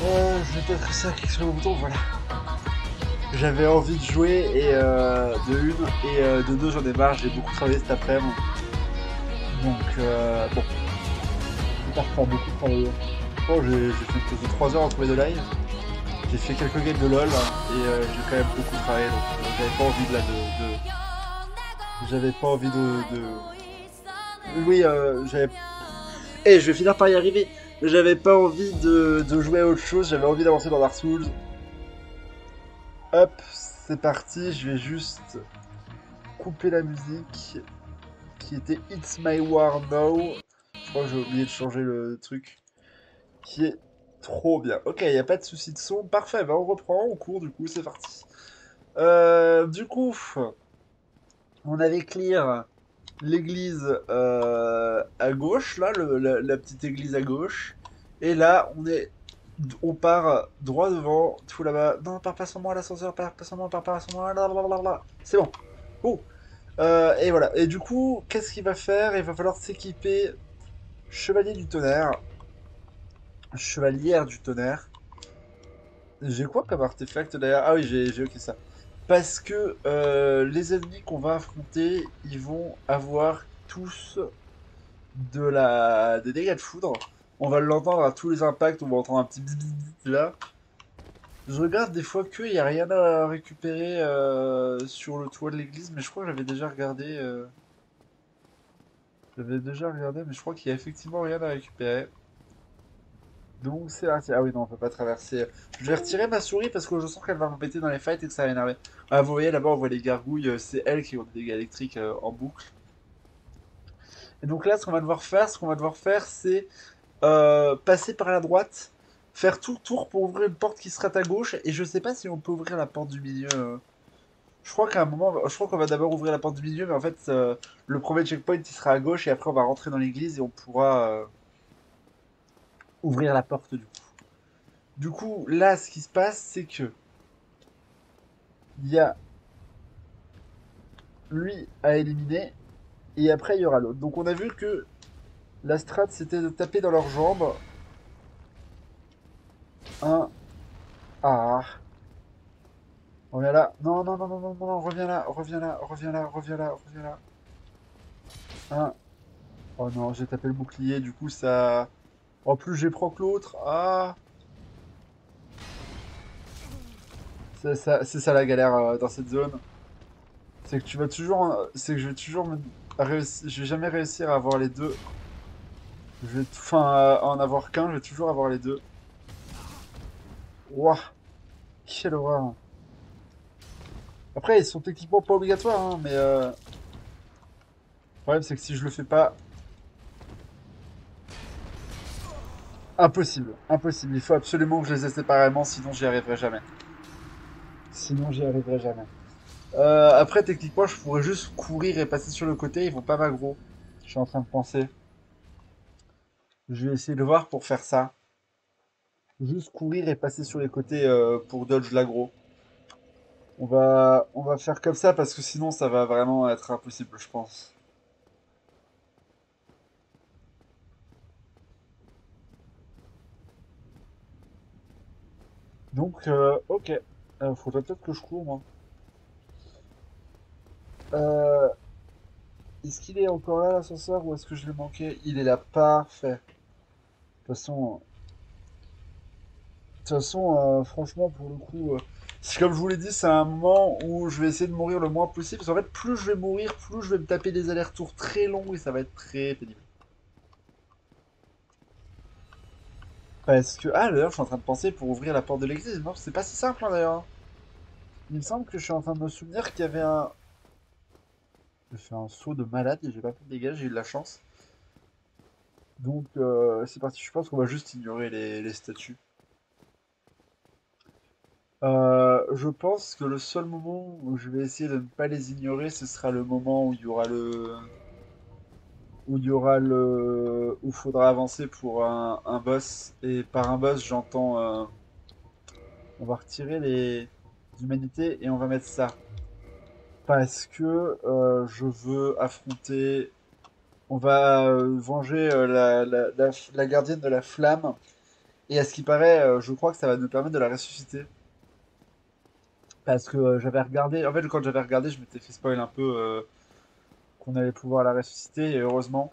Je vais peut-être réussir à cliquer sur le bouton, voilà. J'avais envie de jouer et de une et de deux j'en ai marre, j'ai beaucoup travaillé cet après-midi. Donc bon, c'est pas faire beaucoup travailler. Bon, j'ai fait une pause de 3 heures entre les deux lives. J'ai fait quelques games de LoL hein, et j'ai quand même beaucoup travaillé donc j'avais pas envie de là j'avais pas envie Oui, j'avais. Eh, je vais finir par y arriver. J'avais pas envie de jouer à autre chose, j'avais envie d'avancer dans Dark Souls. Hop, c'est parti, je vais juste couper la musique qui était It's My War Now. Je crois que j'ai oublié de changer le truc. Qui est trop bien. Ok, il n'y a pas de souci de son. Parfait, bah on reprend, on court du coup, c'est parti. Du coup, on avait clear l'église à gauche, là, la petite église à gauche. Et là, on part droit devant, tout là-bas. Non, pars pas sans moi à l'ascenseur, pars pas sans moi, pars pas sans moi, blablabla. C'est bon. Oh. Et voilà. Et du coup, qu'est-ce qu'il va faire? Il va falloir s'équiper Chevalier du Tonnerre. Chevalière du Tonnerre. J'ai quoi comme artefact d'ailleurs? Ah oui, j'ai ok ça. Parce que les ennemis qu'on va affronter, ils vont avoir tous des dégâts de foudre. On va l'entendre à tous les impacts, on va entendre un petit bzz bzz bzz là. Je regarde des fois qu'il n'y a rien à récupérer sur le toit de l'église, mais je crois que j'avais déjà regardé. J'avais déjà regardé, mais je crois qu'il y a effectivement rien à récupérer. Donc c'est parti. Ah oui, non, on peut pas traverser. Je vais retirer ma souris parce que je sens qu'elle va m'embêter dans les fights et que ça va énerver. Ah, vous voyez là-bas, on voit les gargouilles, c'est elles qui ont des dégâts électriques en boucle. Et donc là, ce qu'on va devoir faire, c'est passer par la droite, faire tout le tour pour ouvrir une porte qui sera à gauche. Et je sais pas si on peut ouvrir la porte du milieu. Je crois qu'à un moment, je crois qu'on va d'abord ouvrir la porte du milieu, mais en fait, le premier checkpoint, il sera à gauche et après, on va rentrer dans l'église et on pourra ouvrir la porte du coup. Du coup, là, ce qui se passe, c'est que il y a lui à éliminer et après, il y aura l'autre. Donc, on a vu que la strat, c'était de taper dans leurs jambes. Un. Ah. Reviens là. Non, non, non, non, non, non, non, reviens là, reviens là, reviens là, reviens là, reviens là. Un. Oh non, j'ai tapé le bouclier, du coup, ça. En plus, j'ai proc l'autre. Ah. C'est ça la galère dans cette zone. C'est que tu vas toujours. C'est que je vais toujours réussir. Je vais jamais réussir à avoir les deux. Je vais. Enfin, à en avoir qu'un, je vais toujours avoir les deux. Ouah. Quelle horreur. Après, ils sont techniquement pas obligatoires, hein, mais le problème c'est que si je le fais pas, impossible, impossible. Il faut absolument que je les ai séparément, sinon j'y arriverai jamais. Sinon j'y arriverai jamais. Après, techniquement, je pourrais juste courir et passer sur le côté, ils vont pas m'aggro. Je suis en train de penser. Je vais essayer de voir pour faire ça. Juste courir et passer sur les côtés pour dodge l'aggro. On va faire comme ça parce que sinon ça va vraiment être impossible, je pense. Donc, ok. Faudrait peut-être que je cours, moi. Euh, Est-ce qu'il est encore là, l'ascenseur, ou est-ce que je l'ai manqué? Il est là, parfait. De toute façon, franchement, pour le coup, comme je vous l'ai dit, c'est un moment où je vais essayer de mourir le moins possible. Parce qu'en fait, plus je vais mourir, plus je vais me taper des allers-retours très longs et ça va être très pénible. Parce que, ah, d'ailleurs, je suis en train de penser pour ouvrir la porte de l'église. Non, c'est pas si simple, hein, d'ailleurs. Il me semble que je suis en train de me souvenir qu'il y avait un. J'ai fait un saut de malade et j'ai pas fait de dégâts, j'ai eu de la chance. Donc, c'est parti. Je pense qu'on va juste ignorer les statues. Je pense que le seul moment où je vais essayer de ne pas les ignorer, ce sera le moment où où faudra avancer pour un boss. Et par un boss, j'entends, on va retirer les humanités et on va mettre ça. Parce que je veux affronter. On va venger la gardienne de la flamme. Et à ce qui paraît, je crois que ça va nous permettre de la ressusciter. Parce que j'avais regardé, en fait, quand j'avais regardé, je m'étais fait spoil un peu qu'on allait pouvoir la ressusciter, et heureusement.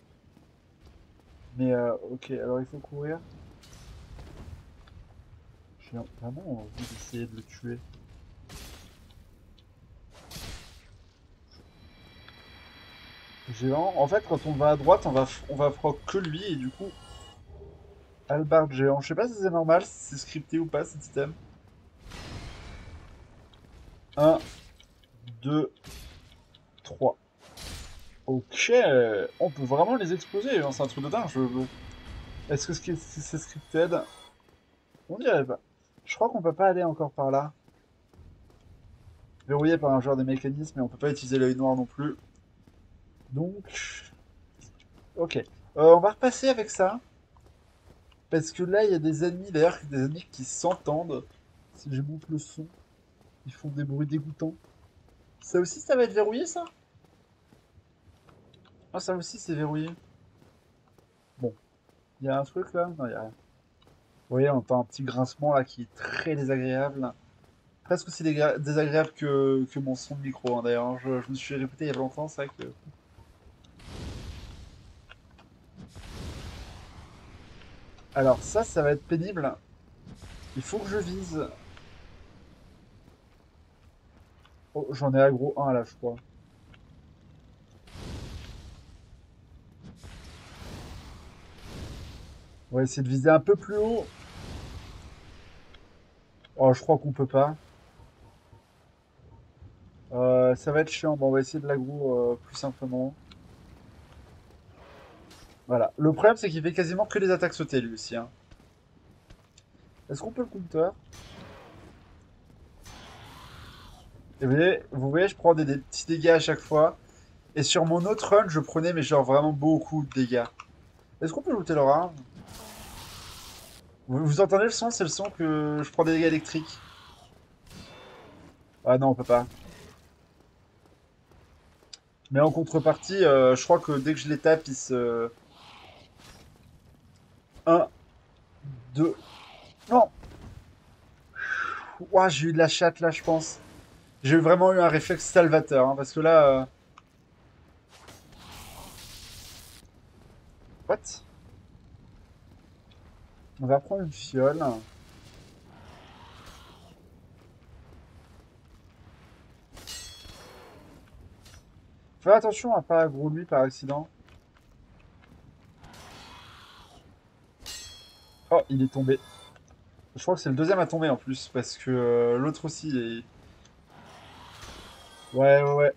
Mais ok, alors il faut courir. J'ai vraiment envie d'essayer de le tuer. Géant. En fait, quand on va à droite, on va proc que lui, et du coup, Albarde géant. Je sais pas si c'est normal, si c'est scripté ou pas, cet item. Un, 2, 3. Ok, on peut vraiment les exploser, hein, c'est un truc de dingue. Est-ce que c'est scripted? On dirait pas. Je crois qu'on peut pas aller encore par là. Verrouillé par un joueur des mécanismes, mais on peut pas utiliser l'œil noir non plus. Donc, ok. On va repasser avec ça. Parce que là, il y a des ennemis, d'ailleurs, des ennemis qui s'entendent. Si je monte le son, ils font des bruits dégoûtants. Ça aussi, ça va être verrouillé, ça? Ah, ça aussi, c'est verrouillé. Bon, il y a un truc là? Non, il y a rien. Vous voyez, on entend un petit grincement là qui est très désagréable. Presque aussi désagréable que mon son de micro, hein, d'ailleurs, hein. Je me suis répété il y a longtemps, c'est vrai que... Alors ça va être pénible. Il faut que je vise. Oh, j'en ai aggro un là, je crois. On va essayer de viser un peu plus haut. Oh, je crois qu'on peut pas. Ça va être chiant. Bon, on va essayer de l'aggro plus simplement. Voilà. Le problème, c'est qu'il fait quasiment que des attaques sautées, lui aussi, hein. Est-ce qu'on peut le counter? Et vous voyez, je prends des petits dégâts à chaque fois. Et sur mon autre run, je prenais, mais genre vraiment beaucoup de dégâts. Est-ce qu'on peut looter leur arme? Vous entendez le son? C'est le son que je prends des dégâts électriques. Ah non, on peut pas. Mais en contrepartie, je crois que dès que je les tape, ils se... Un, 2... Non! Ouah, j'ai eu de la chatte là, je pense. J'ai vraiment eu un réflexe salvateur, hein, parce que là... What? On va prendre une fiole. Fais attention à pas aggro lui par accident. Oh, il est tombé. Je crois que c'est le deuxième à tomber en plus, parce que l'autre aussi est... Ouais, ouais, ouais.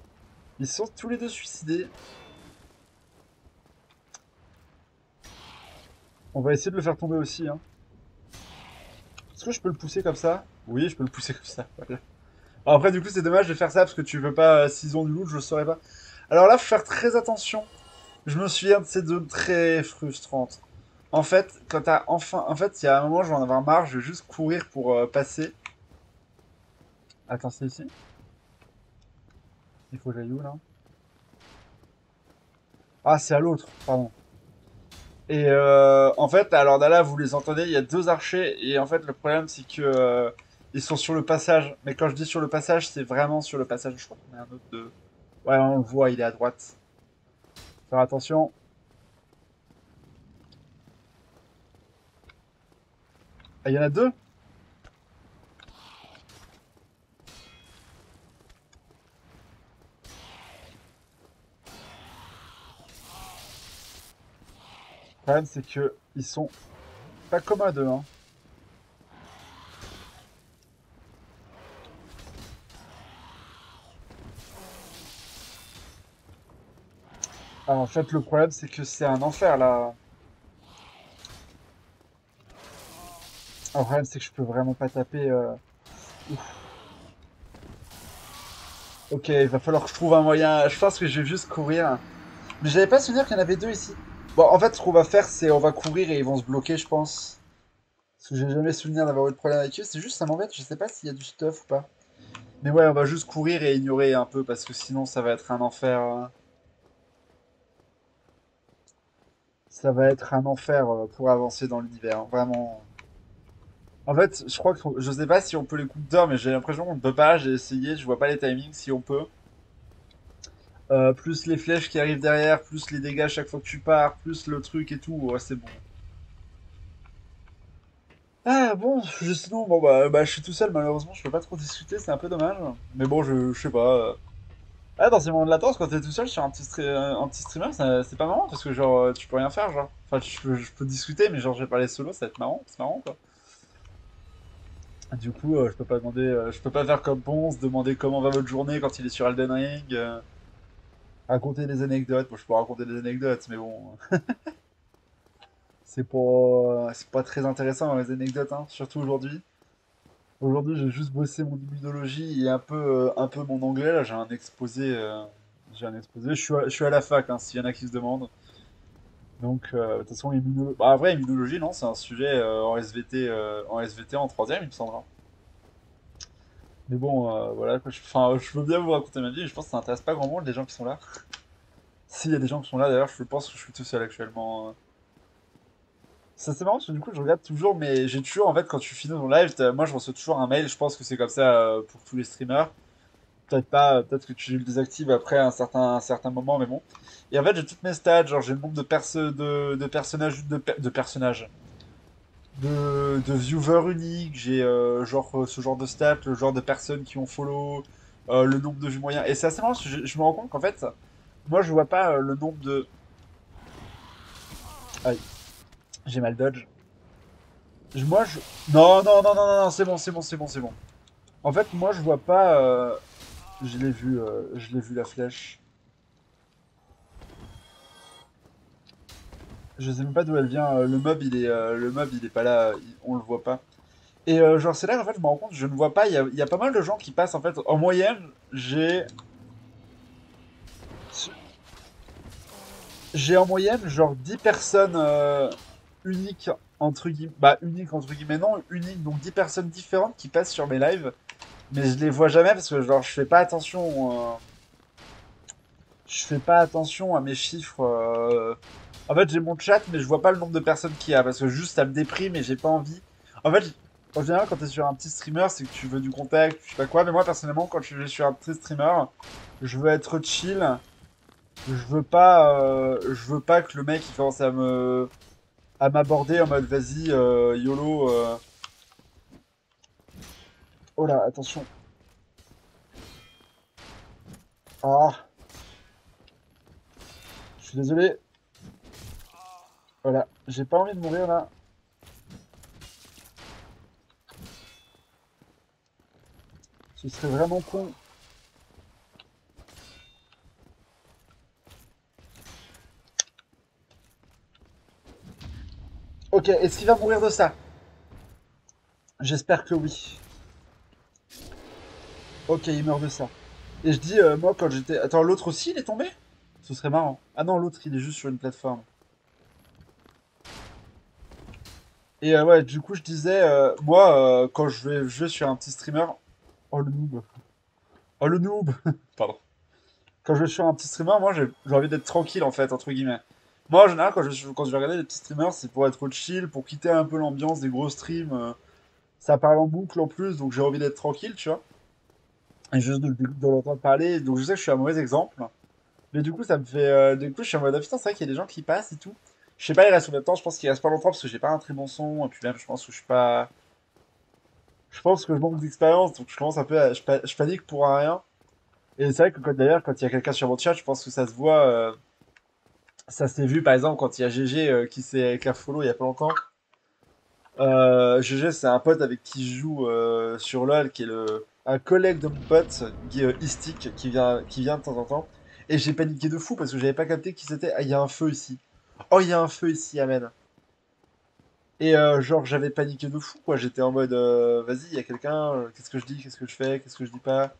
Ils sont tous les deux suicidés. On va essayer de le faire tomber aussi, hein. Est-ce que je peux le pousser comme ça? Oui, je peux le pousser comme ça. Voilà. Alors après, du coup, c'est dommage de faire ça parce que tu veux pas, s'ils ont du loot, je le saurais pas. Alors là, faut faire très attention. Je me souviens de ces zones très frustrantes. En fait, quand t'as enfin. En fait, il y a un moment, je vais en avoir marre, je vais juste courir pour passer. Attends, c'est ici? Il faut que j'aille où là? Ah, c'est à l'autre, pardon. Et en fait, alors là, vous les entendez, il y a deux archers. Et en fait, le problème, c'est que ils sont sur le passage. Mais quand je dis sur le passage, c'est vraiment sur le passage. Je crois qu'on a un autre de. Ouais, on le voit, il est à droite. Faire attention. Ah, il y en a deux? Le problème, c'est que ils sont pas commodes, eux, hein. Alors, en fait, le problème, c'est que c'est un enfer, là. Le problème, c'est que je peux vraiment pas taper. Ouf. Ok, il va falloir que je trouve un moyen. Je pense que je vais juste courir. Mais j'avais pas souvenir qu'il y en avait deux ici. Bon, en fait, ce qu'on va faire, c'est on va courir et ils vont se bloquer, je pense. Parce que j'ai jamais souvenir d'avoir eu de problème avec eux. C'est juste, ça m'embête, je sais pas s'il y a du stuff ou pas. Mais ouais, on va juste courir et ignorer un peu, parce que sinon, ça va être un enfer. Ça va être un enfer pour avancer dans l'univers, hein, vraiment. En fait, je crois que je sais pas si on peut les coups d'heure, mais j'ai l'impression qu'on ne peut pas. J'ai essayé, je vois pas les timings si on peut. Plus les flèches qui arrivent derrière, plus les dégâts chaque fois que tu pars, plus le truc et tout, ouais, c'est bon. Ah bon, sinon, bon bah je suis tout seul malheureusement, je peux pas trop discuter, c'est un peu dommage. Mais bon, je sais pas. Ah, dans ces moments de latence, quand t'es tout seul sur un petit streamer, c'est pas marrant parce que genre tu peux rien faire, genre. Enfin, je peux discuter, mais genre je vais parler solo, ça va être marrant, c'est marrant quoi. Du coup, je peux pas demander, je peux pas faire comme Ponce, demander comment va votre journée quand il est sur Elden Ring, raconter des anecdotes. Bon, je peux raconter des anecdotes, mais bon, c'est pas très intéressant dans les anecdotes, hein, surtout aujourd'hui. Aujourd'hui, j'ai juste bossé mon immunologie et un peu mon anglais. Là, j'ai un exposé. Je suis à la fac, hein, s'il y en a qui se demandent. Donc, de toute façon, bah, vrai, immunologie, non, c'est un sujet en SVT en troisième, il me semblera. Mais bon, voilà, quoi. Enfin, je veux bien vous raconter ma vie, mais je pense que ça n'intéresse pas grand monde, les gens qui sont là. S'il y a des gens qui sont là, d'ailleurs, je pense que je suis tout seul actuellement. Ça, c'est marrant parce que du coup, je regarde toujours, mais j'ai toujours, en fait, quand tu finis ton live, moi, je reçois toujours un mail. Je pense que c'est comme ça pour tous les streamers. Peut-être pas, peut-être que tu le désactives après un certain moment, mais bon. Et en fait, j'ai toutes mes stats, genre j'ai le nombre de personnages, de personnages, de viewers uniques, j'ai genre ce genre de stats, le genre de personnes qui ont follow, le nombre de vues moyens. Et c'est assez marrant parce que je me rends compte qu'en fait, moi je vois pas le nombre de. Aïe, j'ai mal dodge. Moi je. Non, non, non, non, non, non, c'est bon, c'est bon, c'est bon, c'est bon. En fait, moi je vois pas. Je l'ai vu la flèche. Je sais même pas d'où elle vient. Le mob, il est pas là. On le voit pas. Et genre, c'est là qu'en fait, je me rends compte, je ne vois pas. Il y a pas mal de gens qui passent. En fait, en moyenne, j'ai en moyenne genre 10 personnes uniques entre guillemets. Bah, uniques entre guillemets, non, uniques. Donc 10 personnes différentes qui passent sur mes lives. Mais je les vois jamais parce que genre, je fais pas attention à mes chiffres. En fait, j'ai mon chat, mais je vois pas le nombre de personnes qu'il y a parce que juste ça me déprime et j'ai pas envie. En fait, en général, quand t'es sur un petit streamer, c'est que tu veux du contact, je sais pas quoi. Mais moi, personnellement, quand je suis sur un petit streamer, je veux être chill. Je veux pas que le mec il commence à m'aborder en mode vas-y, YOLO. Oh là, attention. Ah, je suis désolé. Voilà, j'ai pas envie de mourir là. Ce serait vraiment con. Ok, est-ce qu'il va mourir de ça? J'espère que oui. Ok, il meurt de ça. Et je dis, moi, quand j'étais. Attends, l'autre aussi, il est tombé? Ce serait marrant. Ah non, l'autre, il est juste sur une plateforme. Et ouais, du coup, je disais, moi, quand je vais sur un petit streamer. Oh le noob. Oh le noob. Pardon. Quand je vais sur un petit streamer, moi, j'ai envie d'être tranquille, en fait, entre guillemets. Moi, en général, quand je vais regarder des petits streamers, c'est pour être chill, pour quitter un peu l'ambiance des gros streams. Ça parle en boucle en plus, donc j'ai envie d'être tranquille, tu vois. Et juste de l'entendre parler. Donc je sais que je suis un mauvais exemple. Mais du coup, ça me fait. Du coup, je suis en mode, ah, putain, c'est vrai qu'il y a des gens qui passent et tout. Je sais pas, il reste combien de temps. Je pense qu'il reste pas longtemps parce que j'ai pas un très bon son. Et puis même, je pense que je suis pas. Je pense que je manque d'expérience. Donc je commence un peu à. Je panique pour un rien. Et c'est vrai que d'ailleurs, quand il y a quelqu'un sur mon chat, je pense que ça se voit. Ça s'est vu par exemple quand il y a GG qui s'est follow il y a pas longtemps. GG, c'est un pote avec qui je joue sur LoL, qui est un collègue de mon pote, Istic, qui vient de temps en temps. Et j'ai paniqué de fou parce que j'avais pas capté qui c'était. Ah, il y a un feu ici. Oh, il y a un feu ici, Amen. Et genre, j'avais paniqué de fou, quoi. J'étais en mode, vas-y, il y a quelqu'un, qu'est-ce que je dis, qu'est-ce que je fais, qu'est-ce que je dis pas.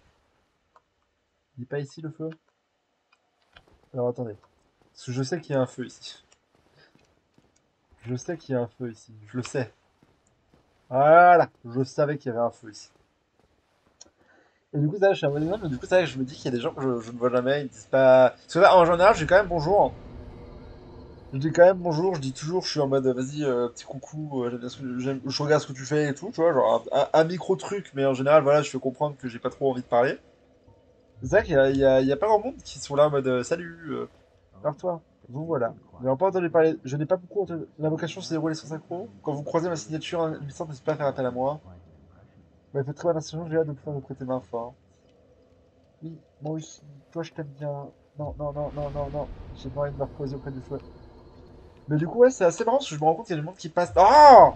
Il est pas ici le feu? Alors attendez. Parce que je sais qu'il y a un feu ici. Je sais qu'il y a un feu ici. Je le sais. Voilà. Je savais qu'il y avait un feu ici. Et du coup, ça, je suis un bon exemple, mais du coup, ça, je me dis qu'il y a des gens que je ne vois jamais, ils disent pas. Parce que là, en général, j'ai quand même bonjour. Je dis quand même bonjour, je dis toujours, je suis en mode vas-y, petit coucou, j'aime bien je regarde ce que tu fais et tout, tu vois, genre un micro truc, mais en général, voilà, je fais comprendre que j'ai pas trop envie de parler. C'est vrai qu'il y a pas grand monde qui sont là en mode salut, par toi, vous voilà. Vous n'avez pas entendu parler, je n'ai pas beaucoup entendu. L'invocation s'est déroulée sans synchro. Quand vous croisez ma signature glissante, n'hésitez pas à faire appel à moi. Vous m'avez fait très bonne instruction, j'ai hâte de pouvoir vous prêter main forte. Oui, moi aussi, toi je t'aime bien. Non, non, non, non, non, non, j'ai pas envie de me reposer auprès du fouet. Mais du coup, ouais, c'est assez marrant parce que je me rends compte qu'il y a du monde qui passe. Oh!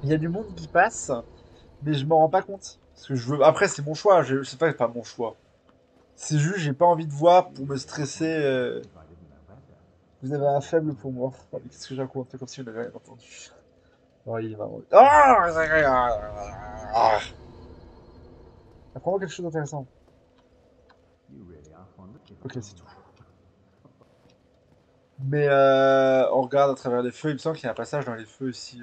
Il y a du monde qui passe, mais je m'en rends pas compte. Parce que je veux. Après, c'est mon choix. C'est pas mon choix. C'est juste, j'ai pas envie de voir pour me stresser. Vous avez un faible pour moi. Oh, mais qu'est-ce que j'ai raconté comme si on n'avait rien entendu. Oh, il va. Ah! Apprends-moi quelque chose d'intéressant. Ok, c'est tout. Mais on regarde à travers les feux. Il me semble qu'il y a un passage dans les feux aussi.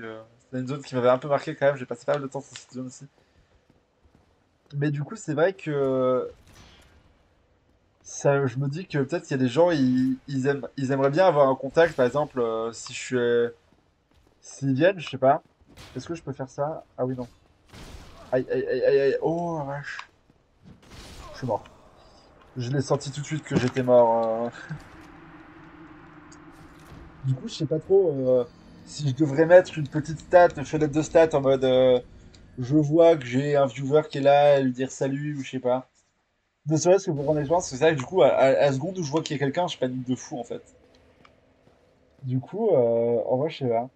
C'est une zone qui m'avait un peu marqué quand même. J'ai passé pas mal de temps sur cette zone aussi. Mais du coup, c'est vrai que ça, je me dis que peut-être qu'il y a des gens, ils aimeraient bien avoir un contact. Par exemple, si je suis, s'ils viennent, je sais pas. Est-ce que je peux faire ça? Ah oui, non. Aïe, aïe, aïe, aïe, aïe. Oh la vache. Je suis mort. Je l'ai senti tout de suite que j'étais mort. Du coup, je sais pas trop si je devrais mettre une petite stat, une fenêtre de stat en mode je vois que j'ai un viewer qui est là, et lui dire salut ou je sais pas. Ne serait-ce que pour prendre l'expérience, parce que c'est vrai que du coup, à la seconde où je vois qu'il y a quelqu'un, je panique de fou en fait. Du coup, en vrai, je sais pas.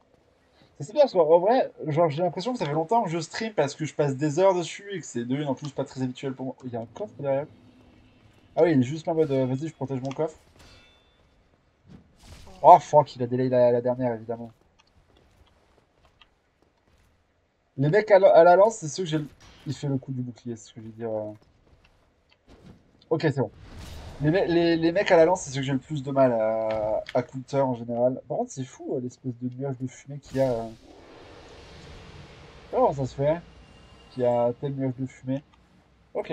Ça, c'est bien parce qu'en vrai, genre, j'ai l'impression que ça fait longtemps que je stream parce que je passe des heures dessus et que c'est de une en plus pas très habituel pour moi. Il y a un coffre derrière. Ah oui, il est juste en mode vas-y, je protège mon coffre. Oh fuck, il a délai la dernière évidemment. Les mecs à la lance, c'est ceux que j'ai. Il fait le coup du bouclier, c'est ce que je veux dire. Ok, c'est bon. Les mecs à la lance, c'est ceux que j'ai le plus de mal à counter en général. Par contre, c'est fou l'espèce de nuage de fumée qu'il y a. Comment ça se fait qu'il y a tel nuage de fumée? Ok.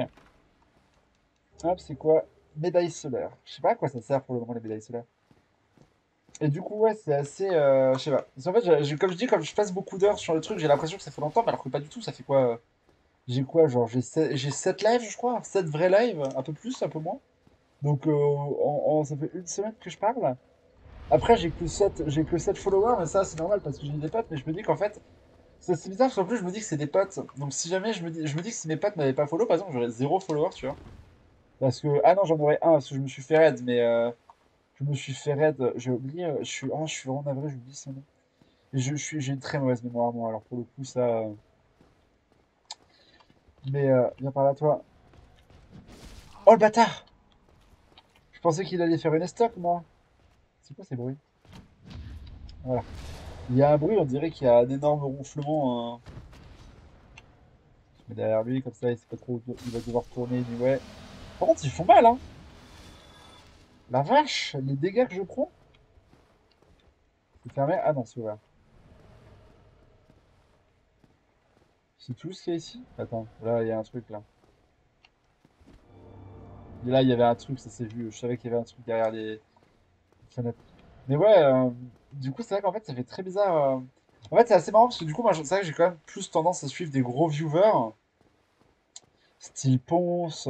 Hop, c'est quoi? Médaille solaire. Je sais pas à quoi ça sert pour le moment les médailles solaires. Et du coup, ouais, c'est assez. Je sais pas. Parce qu'en fait, comme je dis, comme je passe beaucoup d'heures sur le truc, j'ai l'impression que ça fait longtemps, mais alors que pas du tout. Ça fait quoi? J'ai quoi? Genre, j'ai 7 lives, je crois. 7 vrais lives, un peu plus, un peu moins. Donc, ça fait une semaine que je parle. Après, j'ai que 7 followers, mais ça, c'est normal parce que j'ai des potes. Mais je me dis qu'en fait, ça c'est bizarre parce qu'en plus, je me dis que c'est des potes. Donc, si jamais je me dis que si mes potes m'avaient pas follow, par exemple, j'aurais 0 followers, tu vois. Parce que, ah non, j'en aurais un parce que je me suis fait raid, mais je me suis fait raid. J'ai oublié, je suis vraiment navré, j'oublie son nom. J'ai une très mauvaise mémoire, moi, alors pour le coup, ça. Mais viens par là, toi. Oh le bâtard! Je pensais qu'il allait faire une estoc, moi. C'est quoi ces bruits? Voilà. Il y a un bruit, on dirait qu'il y a un énorme ronflement. Je mets derrière lui, comme ça, il sait pas trop où il va devoir tourner, ni ouais. Par contre, ils font mal, hein. La vache, les dégâts que je prends. C'est fermé? Ah non, c'est ouvert. C'est tout ce qu'il y a ici? Attends, là, il y a un truc, là. Et là, il y avait un truc, ça s'est vu. Je savais qu'il y avait un truc derrière les fenêtres. Mais ouais, du coup, c'est vrai qu'en fait, ça fait très bizarre. En fait, c'est assez marrant parce que du coup, moi, c'est vrai que j'ai quand même plus tendance à suivre des gros viewers, style Ponce,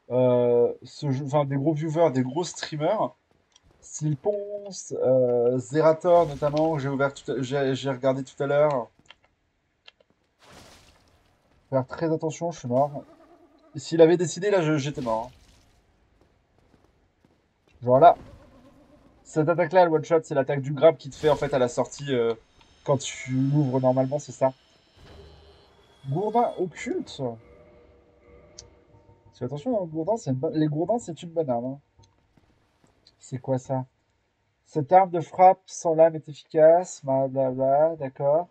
enfin, des gros viewers, des gros streamers, style Ponce, Zerator notamment, que j'ai regardé tout à l'heure. Faire très attention, je suis mort. S'il avait décidé, là, j'étais mort, hein. Genre là, cette attaque-là, le one-shot, c'est l'attaque du grab qui te fait en fait à la sortie quand tu l'ouvres normalement, c'est ça. Gourdin occulte. Fais attention, hein, gourdin, les gourdins, c'est une bonne arme, hein. C'est quoi ça? Cette arme de frappe sans lame est efficace. Blablabla, d'accord.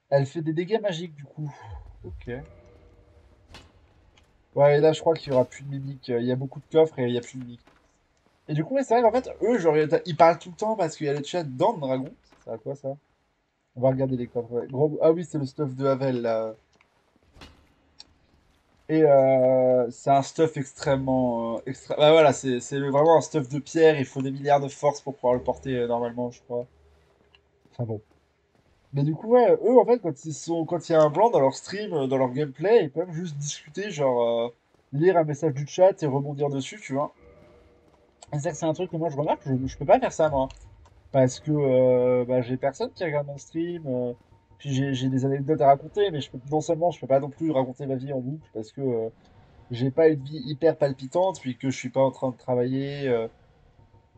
Elle fait des dégâts magiques du coup. Ok. Ouais, et là, je crois qu'il y aura plus de mimiques. Il y a beaucoup de coffres et il y a plus de mimiques. Et du coup, ouais, c'est vrai qu'en fait, eux, genre, ils parlent tout le temps parce qu'il y a le chat dans le dragon. C'est à quoi ça? On va regarder les coffres. Ouais. Ah oui, c'est le stuff de Havel là. Et c'est un stuff extrêmement... Bah voilà, vraiment un stuff de pierre, il faut des milliards de force pour pouvoir le porter normalement, je crois. Enfin bon. Mais du coup, ouais, eux, en fait, quand il y a un blanc dans leur stream, dans leur gameplay, ils peuvent juste discuter, genre, lire un message du chat et rebondir dessus, tu vois. Et c'est un truc que moi je remarque, je peux pas faire ça, moi. Parce que bah, j'ai personne qui regarde mon stream, puis j'ai des anecdotes à raconter, mais non seulement je peux pas non plus raconter ma vie en boucle, parce que j'ai pas une vie hyper palpitante, puis que je suis pas en train de travailler.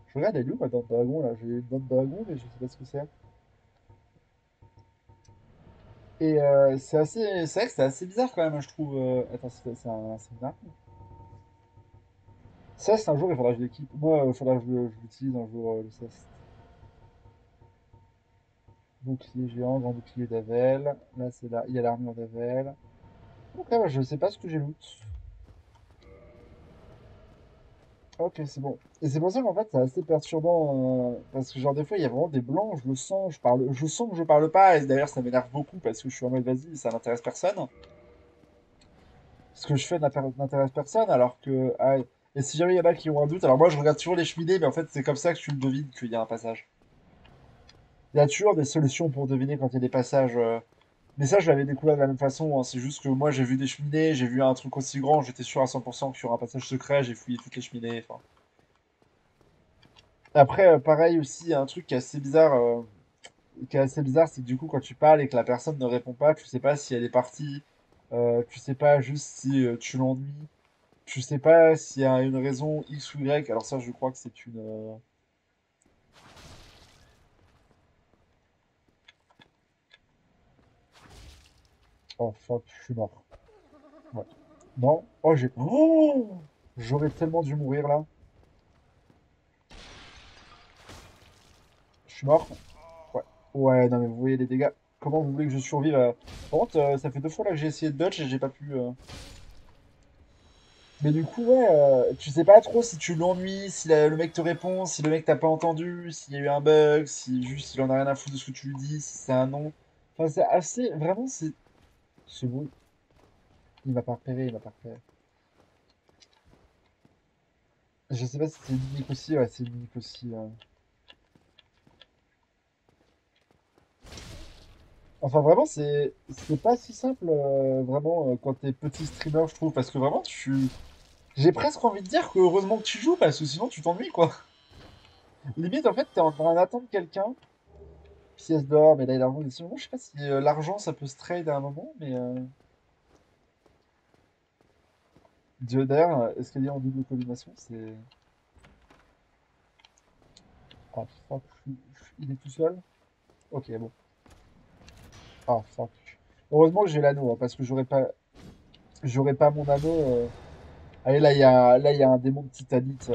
Je regarde, elle est où ma dent de dragon, là? J'ai une dent de dragon, mais je sais pas ce que c'est. Et c'est vrai que c'est assez bizarre quand même, je trouve. Attends, c'est une arme? Ça, c'est un jour, il faudra que je l'équipe. Moi, il faudra que je l'utilise un jour, le ceste. Bouclier géant, grand bouclier d'Avel. Là, c'est là. Il y a l'armure d'Avel. Ok, bah, je sais pas ce que j'ai loot. Ok, c'est bon. Et c'est pour ça qu'en fait, c'est assez perturbant. Parce que, genre, des fois, il y a vraiment des blancs, je le sens, je sens que je parle pas. Et d'ailleurs, ça m'énerve beaucoup parce que je suis en mode, vas-y, ça n'intéresse personne. Ce que je fais n'intéresse personne, alors que. Ah, et si jamais il y en a qui ont un doute, alors moi, je regarde toujours les cheminées, mais en fait, c'est comme ça que tu le devines qu'il y a un passage. Il y a toujours des solutions pour deviner quand il y a des passages. Mais ça, je l'avais découvert de la même façon, hein. C'est juste que moi, j'ai vu des cheminées, j'ai vu un truc aussi grand, j'étais sûr à 100% que sur un passage secret, j'ai fouillé toutes les cheminées. Enfin. Après, pareil aussi, il y a un truc qui est assez bizarre, c'est que du coup, quand tu parles et que la personne ne répond pas, tu sais pas si elle est partie, tu sais pas juste si tu l'ennuies, tu sais pas s'il y a une raison X ou Y. Alors ça, je crois que c'est une. Oh fuck, je suis mort. Ouais. Non. Oh, j'ai. Oh! J'aurais tellement dû mourir là. Je suis mort. Ouais. Ouais, non mais vous voyez les dégâts. Comment vous voulez que je survive à... Par contre, ça fait 2 fois là que j'ai essayé de dodge et j'ai pas pu. Mais du coup, ouais, tu sais pas trop si tu l'ennuies, si le mec te répond, si le mec t'a pas entendu, s'il y a eu un bug, si juste il en a rien à foutre de ce que tu lui dis, si c'est un non. Enfin, c'est assez. Vraiment, c'est. Ce bruit. Il m'a pas repéré, il m'a pas repéré. Je sais pas si c'est une mimique aussi, ouais, c'est une mimique aussi. Enfin, vraiment, c'est pas si simple, vraiment, quand t'es petit streamer, je trouve, parce que vraiment, j'ai presque envie de dire que heureusement que tu joues, parce que sinon tu t'ennuies, quoi. Limite, en fait, t'es en train d'attendre quelqu'un, pièce d'or, médaille d'argent, des je sais pas si l'argent ça peut se trade à un moment, mais. D'ailleurs, escalier en double collimation, c'est. Ah fuck, il est tout seul? Ok, bon. Ah fuck. Heureusement que j'ai l'anneau, hein, parce que j'aurais pas mon anneau. Allez, là, il y a un démon de titanite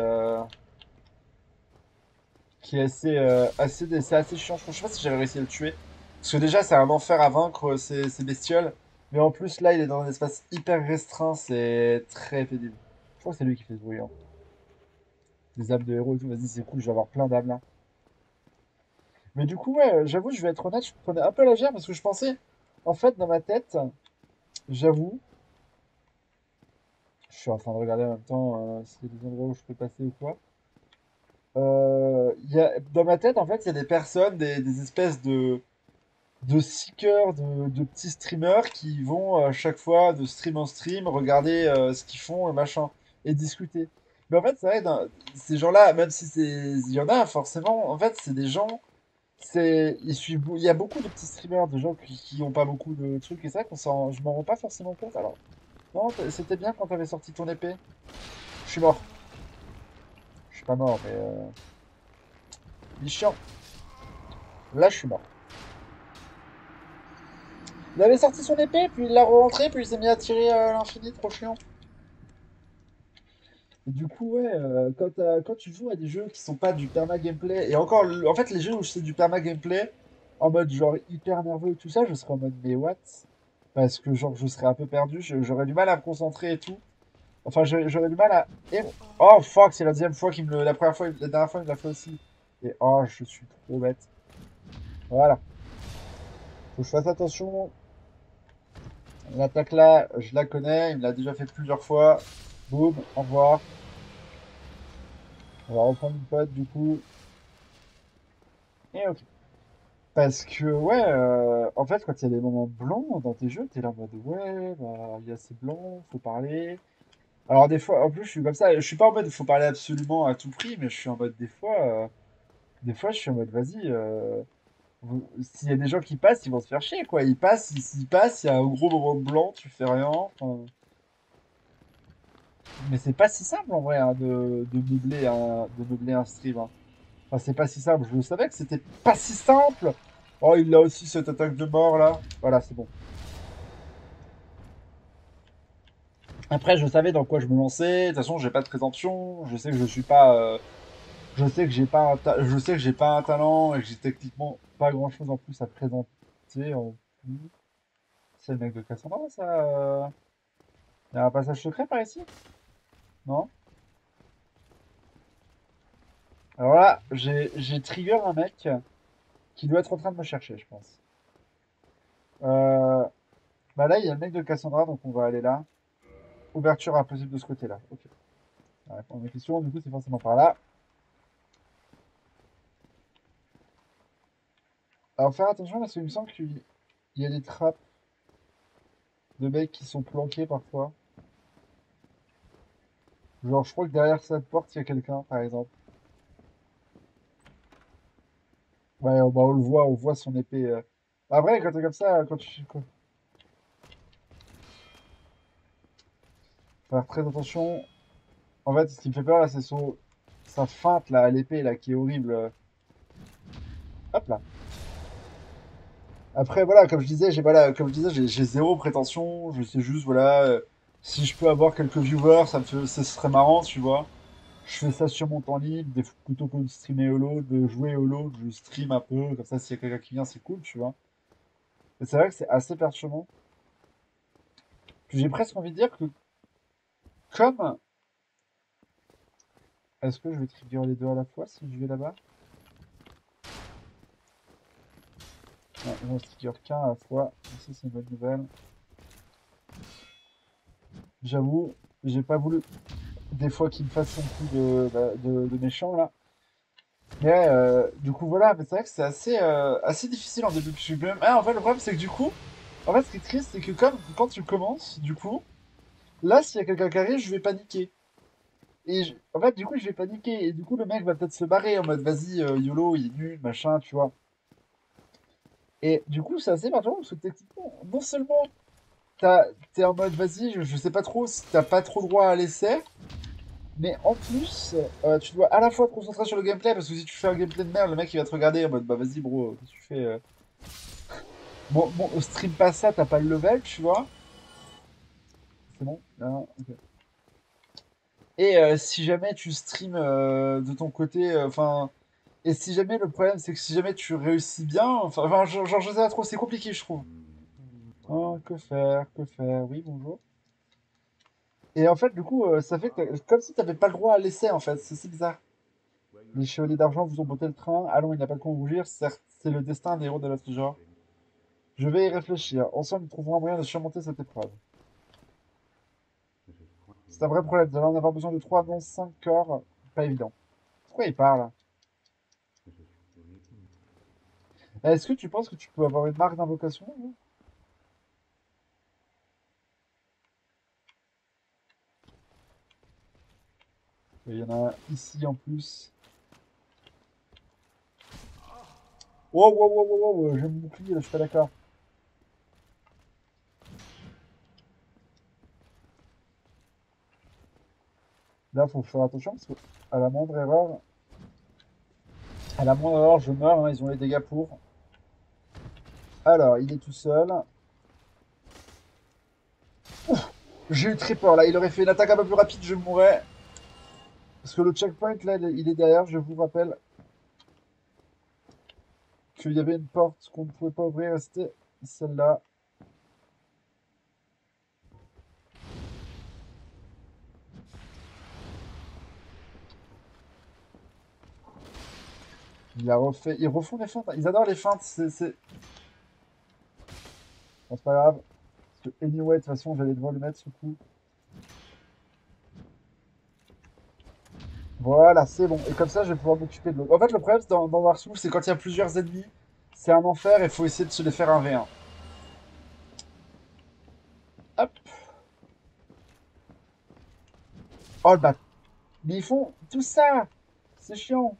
qui est c'est assez chiant. Je sais pas si j'avais réussi à le tuer. Parce que déjà, c'est un enfer à vaincre ces bestioles. Mais en plus, là, il est dans un espace hyper restreint. C'est très pénible. Je crois que c'est lui qui fait ce bruit, hein. Des âmes de héros et tout. Vas-y, c'est cool, je vais avoir plein d'âmes là. Mais du coup, ouais, j'avoue, je vais être honnête, je prenais un peu la gère parce que je pensais, en fait, dans ma tête, j'avoue, je suis en train de regarder en même temps s'il y a des endroits où je peux passer ou quoi. Dans ma tête, en fait, il y a des personnes, des espèces de seekers, de petits streamers qui vont chaque fois de stream en stream regarder ce qu'ils font et machin et discuter. Mais en fait, c'est vrai, ces gens-là, même si il y en a forcément, en fait, c'est des gens, il y a beaucoup de petits streamers, de gens qui ont pas beaucoup de trucs et ça, je m'en rends pas forcément compte. Alors, non, c'était bien quand t'avais sorti ton épée. Je suis mort. Je suis pas mort, mais il est chiant. Là, je suis mort. Il avait sorti son épée, puis il l'a rentré, puis il s'est mis à tirer à l'infini, trop chiant. Et du coup, ouais, quand tu joues à des jeux qui sont pas du perma gameplay, et encore, en fait, les jeux où c'est du perma gameplay, en mode genre hyper nerveux et tout ça, je serais en mode mais what? Parce que genre je serais un peu perdu, j'aurais du mal à me concentrer et tout. Enfin, j'aurais du mal à. Oh fuck, c'est la deuxième fois la première fois, la dernière fois il me l'a fait aussi. Et oh, je suis trop bête. Voilà, faut que je fasse attention. L'attaque là, je la connais, il me l'a déjà fait plusieurs fois. Boum, au revoir. On va reprendre une pote du coup. Et ok. Parce que ouais, en fait, quand il y a des moments blancs dans tes jeux, t'es là en mode ouais, bah il y a ces blancs, faut parler. Alors des fois, en plus, je suis comme ça. Je suis pas en mode faut parler absolument à tout prix, mais je suis en mode des fois, je suis en mode vas-y. S'il y a des gens qui passent, ils vont se faire chier quoi. Ils passent, s'ils passent, il y a un gros moment blanc, tu fais rien. Enfin, mais c'est pas si simple en vrai hein, de meubler un stream, hein. Enfin, c'est pas si simple. Je savais que c'était pas si simple. Oh, il a aussi cette attaque de mort là. Voilà, c'est bon. Après, je savais dans quoi je me lançais. De toute façon, j'ai pas de prétention. Je sais que je suis pas. Je sais que j'ai pas je sais que j'ai pas un talent et que j'ai techniquement pas grand-chose en plus à présenter en plus. C'est le mec de Cassandra, ça. Il y a un passage secret par ici? Non? Alors là, j'ai trigger un mec qui doit être en train de me chercher, je pense. Euh, Bah là, il y a le mec de Cassandra, donc on va aller là. Ouverture impossible de ce côté-là. Ok. La réponse à ma question, du coup, c'est forcément par là. Alors faire attention parce qu'il me semble qu'il y a des trappes de mecs qui sont planqués parfois. Genre, je crois que derrière cette porte, il y a quelqu'un, par exemple. Ouais, bah, on voit son épée. Après, quand t'es comme ça, faut faire très attention. En fait, ce qui me fait peur là, c'est sa feinte là, à l'épée là, qui est horrible. Hop là. Après, voilà, comme je disais, j'ai zéro prétention. Je sais juste, voilà, si je peux avoir quelques viewers, ce serait marrant, tu vois. Je fais ça sur mon temps libre, plutôt que de streamer Holo, de jouer Holo, je stream un peu, comme ça, s'il y a quelqu'un qui vient, c'est cool, tu vois. Et c'est vrai que c'est assez perturbant. Puis j'ai presque envie de dire que, comme, est-ce que je vais trigger les deux à la fois si je vais là-bas? Non, je vais trigger qu'un à la fois. Ça, c'est une bonne nouvelle. J'avoue, j'ai pas voulu des fois qu'il me fasse son coup de méchant là. Mais ouais, du coup voilà, mais c'est vrai que c'est assez difficile en début. Ah, en fait, le problème c'est que du coup, en fait, ce qui est triste, c'est que comme quand tu commences, du coup, là, s'il y a quelqu'un qui arrive, je vais paniquer. En fait, du coup, je vais paniquer. Et du coup, le mec va peut-être se barrer en mode vas-y, YOLO, il est nul, machin, tu vois. Et du coup, c'est assez perturbant parce que techniquement, non seulement t'es en mode vas-y, je sais pas trop si t'as pas trop droit à l'essai, mais en plus, tu dois à la fois te concentrer sur le gameplay parce que si tu fais un gameplay de merde, le mec il va te regarder en mode bah vas-y, bro, qu'est-ce que tu fais? Bon, stream pas ça, t'as pas le level, tu vois. C'est bon? Ah, ok. Et si jamais tu stream de ton côté, enfin. Et si jamais le problème c'est que si jamais tu réussis bien, enfin genre, je sais pas trop, c'est compliqué je trouve. Oh, que faire, que faire? Oui, bonjour. Et en fait, du coup, ça fait que, comme si t'avais pas le droit à l'essai en fait, c'est si bizarre. Les chevaliers d'argent vous ont botté le train. Allons, il n'y a pas de quoi rougir. Certes, c'est le destin des héros de notre genre. Je vais y réfléchir. Ensemble, nous trouverons un moyen de surmonter cette épreuve. C'est un vrai problème. Nous allons en avoir besoin de 3 non 5 corps. Pas évident. Pourquoi il parle? Est-ce que tu penses que tu peux avoir une marque d'invocation? Là il y en a un ici en plus. Wow, wow, wow, wow, wow, j'ai mon bouclier là, je suis pas d'accord. Là, faut faire attention parce que à la moindre erreur, à la moindre erreur, je meurs, hein, ils ont les dégâts pour. Alors, il est tout seul. J'ai eu très peur là, il aurait fait une attaque un peu plus rapide, je mourrais. Parce que le checkpoint là, il est derrière, je vous rappelle qu'il y avait une porte qu'on ne pouvait pas ouvrir, et c'était celle-là. Il a refait. Ils refont des feintes. Ils adorent les feintes. Bon, c'est pas grave. Anyway, de toute façon, j'allais devoir lui mettre ce coup. Voilà, c'est bon. Et comme ça, je vais pouvoir m'occuper de l'autre. En fait, le problème dans Dark Souls, c'est quand il y a plusieurs ennemis, c'est un enfer et il faut essayer de se les faire un v 1. Hop. Oh le bat. Mais ils font tout ça. C'est chiant.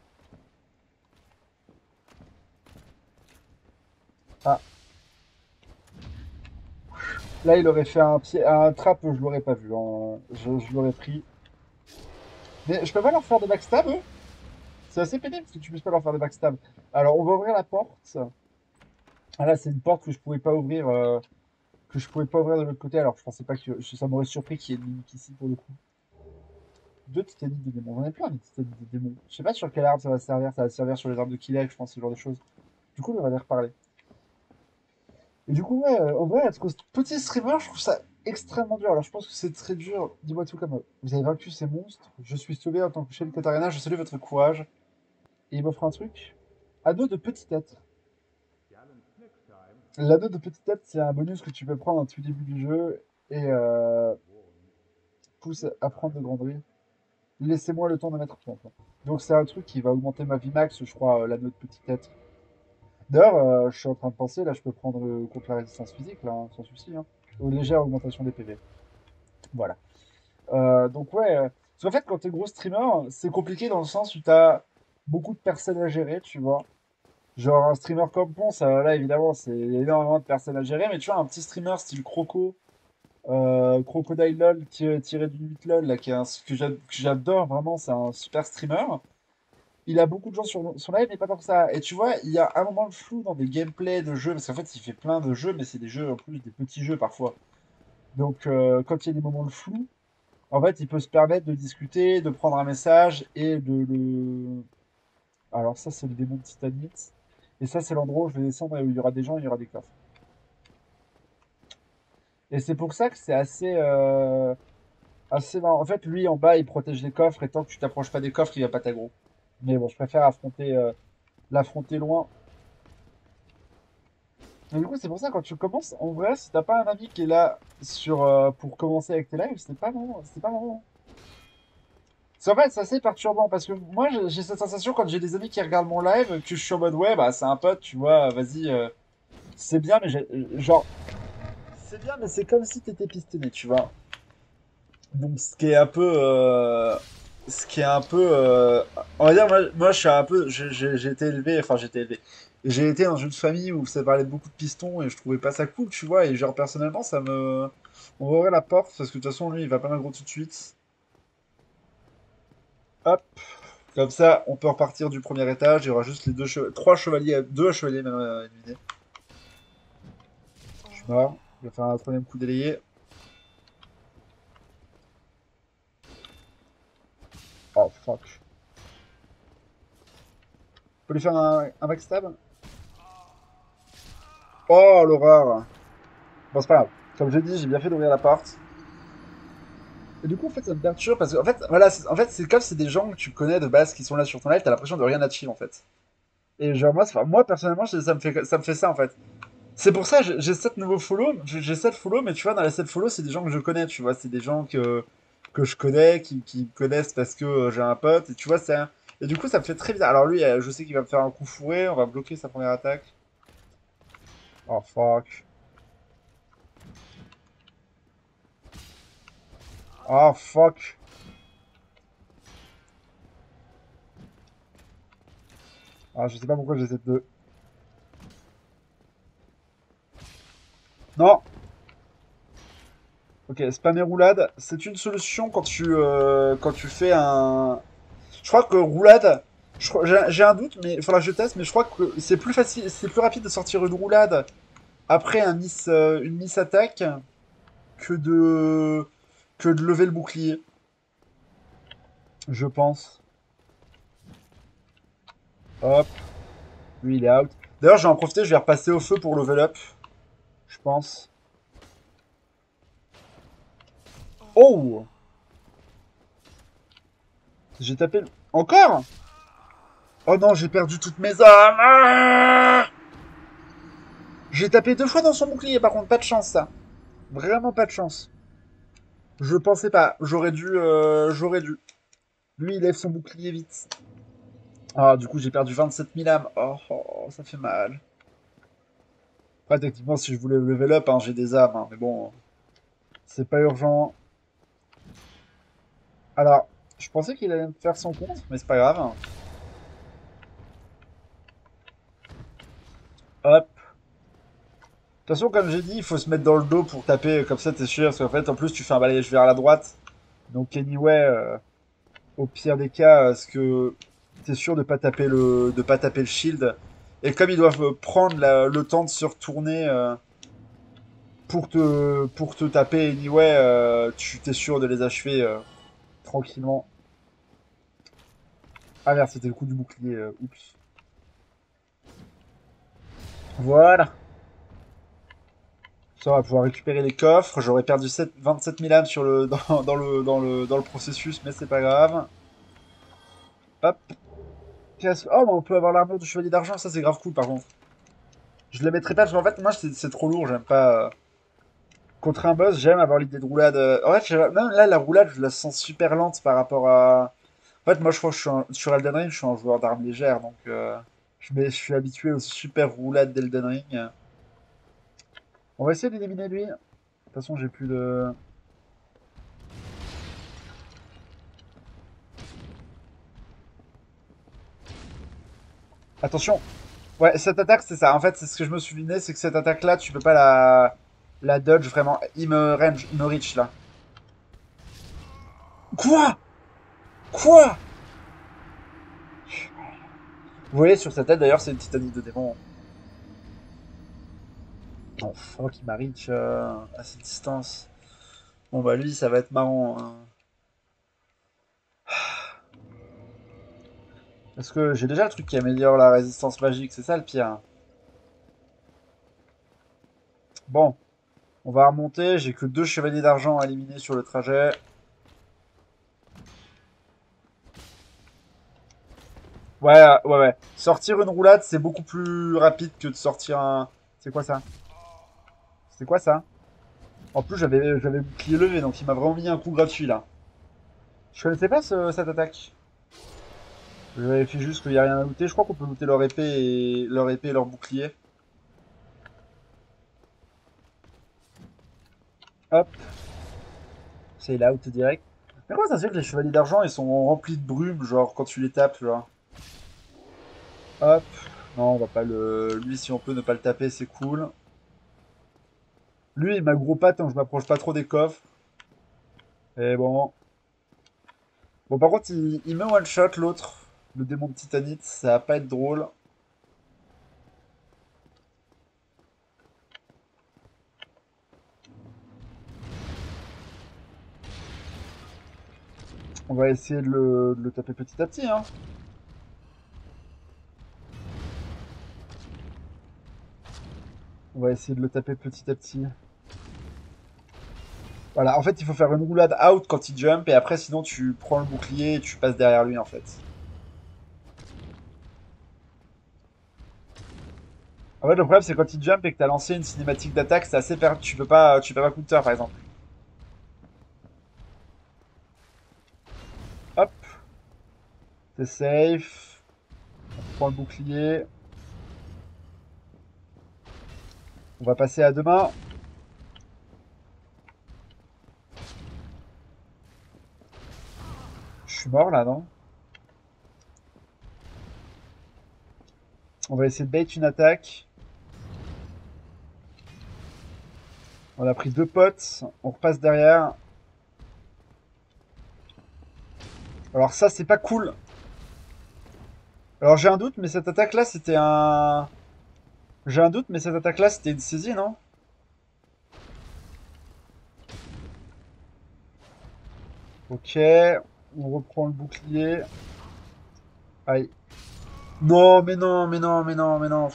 Ah, là, il aurait fait un pied, un trap, je l'aurais pas vu, hein. Je l'aurais pris. Mais je peux pas leur faire de backstab, eux? C'est assez pénible parce que tu puisses pas leur faire de backstab. Alors, on va ouvrir la porte. Ah là, c'est une porte que je pouvais pas ouvrir, de l'autre côté. Alors, je pensais pas que ça m'aurait surpris qu'il y ait une mimique ici pour le coup. Deux titanites de démons. J'en ai plein des titanites de démons. Je sais pas sur quelle arme ça va servir. Ça va servir sur les armes de Killek, je pense, ce genre de choses. Du coup, on va les reparler. Et du coup, ouais, en vrai, être petit streamer, je trouve ça extrêmement dur. Alors, je pense que c'est très dur. Dis-moi tout comme vous avez vaincu ces monstres. Je suis sauvé en tant que chef de Katarina. Je salue votre courage. Et il m'offre un truc. Anneau de petite tête. L'anneau de petite tête, c'est un bonus que tu peux prendre en tout début du jeu. Et pousse à prendre de grandes rues. Laissez-moi le temps de mettre point. Donc, c'est un truc qui va augmenter ma vie max, je crois, l'anneau de petite tête. D'ailleurs, je suis en train de penser, là, je peux prendre contre la résistance physique, là, hein, sans souci. Hein. Ou légère augmentation des PV. Voilà. Donc, ouais. Parce qu'en fait, quand t'es gros streamer, c'est compliqué dans le sens où t'as beaucoup de personnes à gérer, tu vois. Genre, un streamer comme Ponce, là, évidemment, c'est énormément de personnes à gérer. Mais tu vois, un petit streamer style Croco, Crocodile LOL, tiré du 8 LOL, là, qui est que j'adore vraiment, c'est un super streamer. Il a beaucoup de gens sur son live, mais pas tant que ça. Et tu vois, il y a un moment de flou dans des gameplays de jeux, parce qu'en fait, il fait plein de jeux, mais c'est des jeux en plus, des petits jeux parfois. Donc, quand il y a des moments de flou, en fait, il peut se permettre de discuter, de prendre un message et de le. Alors, ça, c'est le démon de Titanite. Et ça, c'est l'endroit où je vais descendre et où il y aura des gens et il y aura des coffres. Et c'est pour ça que c'est assez marrant. En fait, lui, en bas, il protège les coffres, et tant que tu t'approches pas des coffres, il va pas t'aggro. Mais bon, je préfère l'affronter loin. Et du coup, c'est pour ça, quand tu commences, en vrai, si t'as pas un ami qui est là pour commencer avec tes lives, c'est pas marrant. C'est en fait, c'est assez perturbant parce que moi, j'ai cette sensation quand j'ai des amis qui regardent mon live que je suis en mode ouais, bah c'est un pote, tu vois, vas-y, c'est bien, mais genre, c'est bien, mais c'est comme si t'étais pistonné, tu vois. Donc, on va dire, moi, je suis un peu, j'ai été élevé, enfin, j'ai été élevé. J'ai été dans une famille où ça parlait beaucoup de pistons et je trouvais pas ça cool, tu vois. Et genre, personnellement, on va ouvrir la porte parce que de toute façon, lui, il va pas m'aggro tout de suite. Hop. Comme ça, on peut repartir du premier étage. Il y aura juste les trois chevaliers, deux chevaliers maintenant éliminés. Je suis mort. Je vais faire un troisième coup délayé. Oh fuck. On peut lui faire un backstab? Oh l'horreur. Bon, c'est pas grave. Comme j'ai dit, j'ai bien fait d'ouvrir la porte. Et du coup, en fait, ça me perturbe parce que, en fait, voilà, en fait, c'est comme c'est des gens que tu connais de base qui sont là sur ton live, t'as l'impression de rien achieve en fait. Et genre, moi personnellement, ça me fait ça en fait. C'est pour ça, j'ai 7 nouveaux follow, j'ai 7 follow, mais tu vois, dans les 7 follow, c'est des gens que je connais, tu vois, c'est des gens que je connais, qui me connaissent parce que j'ai un pote, et tu vois, et du coup, ça me fait très bizarre. Alors lui, je sais qu'il va me faire un coup fourré, on va bloquer sa première attaque. Oh fuck. Oh fuck. Ah, je sais pas pourquoi j'ai cette deux. Non. Ok, spammer roulade, c'est une solution quand tu fais un. Je crois que roulade, j'ai un doute, mais il faudra que je teste, mais je crois que c'est plus facile, c'est plus rapide de sortir une roulade après une miss attaque que de que de lever le bouclier, je pense. Hop, lui il est out. D'ailleurs, je vais en profiter, je vais repasser au feu pour level up, je pense. Oh, j'ai tapé. Encore? Oh non, j'ai perdu toutes mes armes. Ah, j'ai tapé deux fois dans son bouclier, par contre, pas de chance ça. Vraiment pas de chance. Je pensais pas. J'aurais dû. J'aurais dû. Lui, il lève son bouclier vite. Ah, du coup, j'ai perdu 27 000 âmes. Oh, oh, ça fait mal. Après, techniquement, si je voulais level up, hein, j'ai des âmes. Hein, mais bon, c'est pas urgent. Alors, je pensais qu'il allait me faire son compte, mais c'est pas grave. Hop. De toute façon, comme j'ai dit, il faut se mettre dans le dos pour taper. Comme ça, t'es sûr. Parce qu'en fait, en plus, tu fais un balayage vers la droite. Donc, anyway, au pire des cas, ce que t'es sûr de pas taper le shield. Et comme ils doivent prendre le temps de se retourner pour te taper anyway, tu t'es sûr de les achever tranquillement. Ah merde, c'était le coup du bouclier. Oups. Voilà. Ça, on va pouvoir récupérer les coffres. J'aurais perdu 27 000 âmes sur dans le processus, mais c'est pas grave. Hop. Oh, mais on peut avoir l'armure du chevalier d'argent, ça c'est grave cool par contre. Je la mettrai pas parce qu'en fait, moi c'est trop lourd, j'aime pas. Contre un boss, j'aime avoir l'idée de roulade. En fait, même là, la roulade, je la sens super lente par rapport à. En fait, moi je crois que sur Elden Ring, je suis un joueur d'armes légères, donc je suis habitué aux super roulades d'Elden Ring. On va essayer d'éliminer lui. De toute façon, j'ai plus de. Attention! Ouais, cette attaque, c'est ça. En fait, c'est ce que je me souvenais, c'est que cette attaque-là, tu peux pas la dodge vraiment. Il me reach là. Quoi? Quoi? Vous voyez, sur sa tête d'ailleurs, c'est une titanie de démon. Oh fuck, il m'a reach à cette distance. Bon bah lui, ça va être marrant, hein. Parce que j'ai déjà le truc qui améliore la résistance magique, c'est ça le pire. Bon, on va remonter, j'ai que 2 chevaliers d'argent à éliminer sur le trajet. Ouais, ouais. Sortir une roulade, c'est beaucoup plus rapide que de sortir un... C'est quoi ça? C'est quoi ça? En plus, j'avais bouclier levé, donc il m'a vraiment mis un coup gratuit là. Je connaissais pas cette attaque. Je vérifie juste qu'il n'y a rien à looter. Je crois qu'on peut looter leur épée et leur bouclier. Hop, c'est out direct. Mais comment ça se fait que les chevaliers d'argent ils sont remplis de brume, genre quand tu les tapes, genre? Hop, non, on va pas le. Lui, si on peut ne pas le taper, c'est cool. Lui, il m'a gros pas tant que je m'approche pas trop des coffres. Et bon. Bon, par contre, il me one-shot l'autre, le démon de Titanite, ça va pas être drôle. On va essayer de le taper petit à petit, hein. On va essayer de le taper petit à petit. Voilà, en fait, il faut faire une roulade out quand il jump, et après, sinon, tu prends le bouclier et tu passes derrière lui, en fait. En fait, le problème, c'est quand il jump et que t'as lancé une cinématique d'attaque, c'est assez perdu. Tu peux pas counter, par exemple. Hop, c'est safe. On prend le bouclier. On va passer à deux mains. Je suis mort, là, non? On va essayer de bait une attaque. On a pris 2 potes. On repasse derrière. Alors ça, c'est pas cool. Alors j'ai un doute, mais cette attaque-là, c'était un... J'ai un doute, mais cette attaque-là, c'était une saisie, non? Ok, on reprend le bouclier. Aïe. Non, mais non, mais non, mais non, mais non.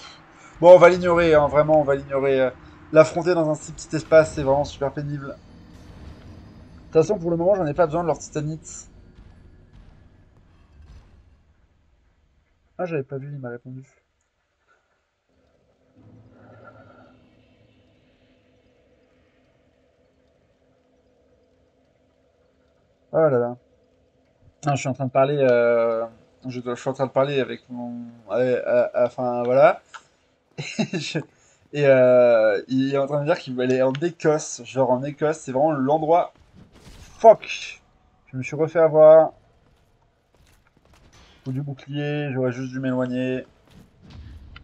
Bon, on va l'ignorer, hein, vraiment, on va l'ignorer. L'affronter dans un si petit espace, c'est vraiment super pénible. De toute façon, pour le moment, j'en ai pas besoin de leur titanite. Ah, j'avais pas vu, il m'a répondu. Oh là là. Ah, je suis en train de parler, je suis en train de parler avec mon, enfin voilà. Je- Et il est en train de dire qu'il veut aller en Écosse. Genre en Écosse, c'est vraiment l'endroit. Fuck! Je me suis refait avoir. Coup du bouclier, j'aurais juste dû m'éloigner.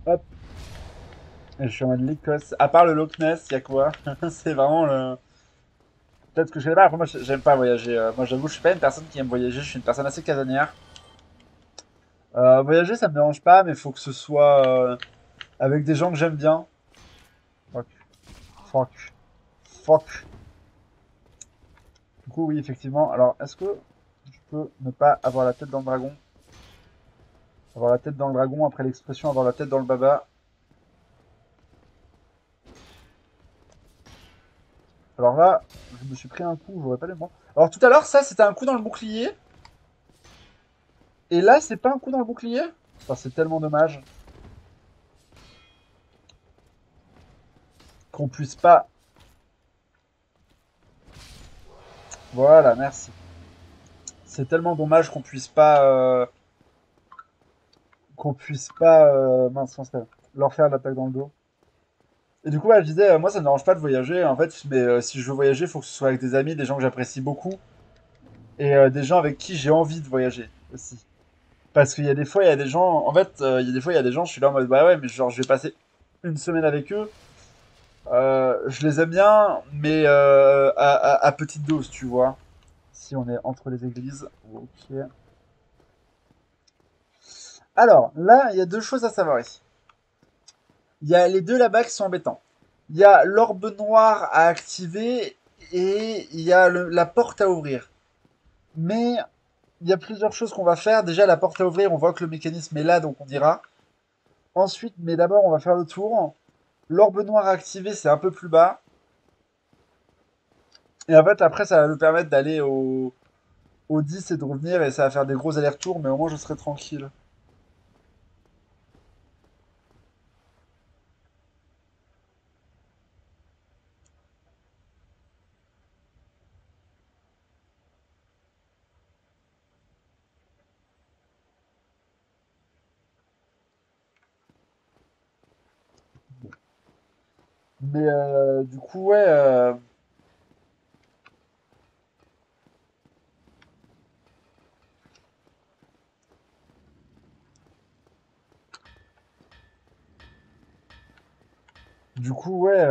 Hop. Et je suis en mode l'Écosse. À part le Loch Ness, il y a quoi? C'est vraiment le. Peut-être que je sais pas. Après, moi, j'aime pas voyager. Moi, j'avoue, je suis pas une personne qui aime voyager. Je suis une personne assez casanière. Voyager, ça me dérange pas, mais il faut que ce soit avec des gens que j'aime bien. Fuck. Fuck. Fuck. Du coup, oui, effectivement. Alors, est-ce que je peux ne pas avoir la tête dans le dragon? Avoir la tête dans le dragon après l'expression avoir la tête dans le baba. Alors là, je me suis pris un coup, j'aurais pas les mots. Alors tout à l'heure, ça, c'était un coup dans le bouclier. Et là, c'est pas un coup dans le bouclier? Enfin, c'est tellement dommage qu'on puisse pas. Voilà, merci. C'est tellement dommage qu'on puisse pas, mince, comment ça s'appelle, leur faire l'attaque dans le dos. Et du coup, ouais, je disais, moi, ça me dérange pas de voyager, en fait, mais si je veux voyager, il faut que ce soit avec des amis, des gens que j'apprécie beaucoup, et des gens avec qui j'ai envie de voyager aussi. Parce qu'il y a des fois, il y a des gens, en fait, il y a des fois, il y a des gens, je suis là en mode, bah ouais, mais genre, je vais passer une semaine avec eux, je les aime bien, mais à petite dose, tu vois. Si on est entre les églises, ok. Alors, là, il y a deux choses à savoir ici. Il y a les deux là-bas qui sont embêtants. Il y a l'orbe noir à activer et il y a la porte à ouvrir. Mais il y a plusieurs choses qu'on va faire. Déjà, la porte à ouvrir, on voit que le mécanisme est là, donc on ira. Ensuite, mais d'abord, on va faire le tour. L'orbe noir à activer, c'est un peu plus bas. Et en fait, après, ça va nous permettre d'aller au 10 et de revenir. Et ça va faire des gros allers-retours, mais au moins, je serai tranquille. Mais du coup, ouais. Du coup, ouais.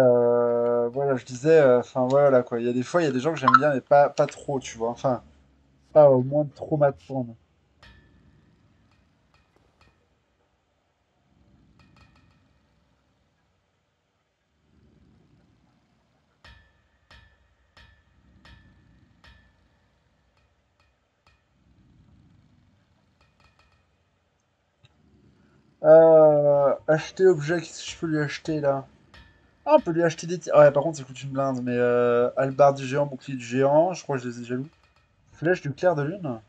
Voilà, je disais. Enfin, voilà, quoi. Il y a des fois, il y a des gens que j'aime bien, mais pas trop, tu vois. Enfin, pas au moins de trop m'attendre. Acheter objet, qu'est-ce que je peux lui acheter là? Ah, on peut lui acheter des tirs. Ouais, par contre, ça coûte une blinde, mais hallebarde du géant, bouclier du géant, je crois que je les ai déjà lus. Flèche du clair de lune?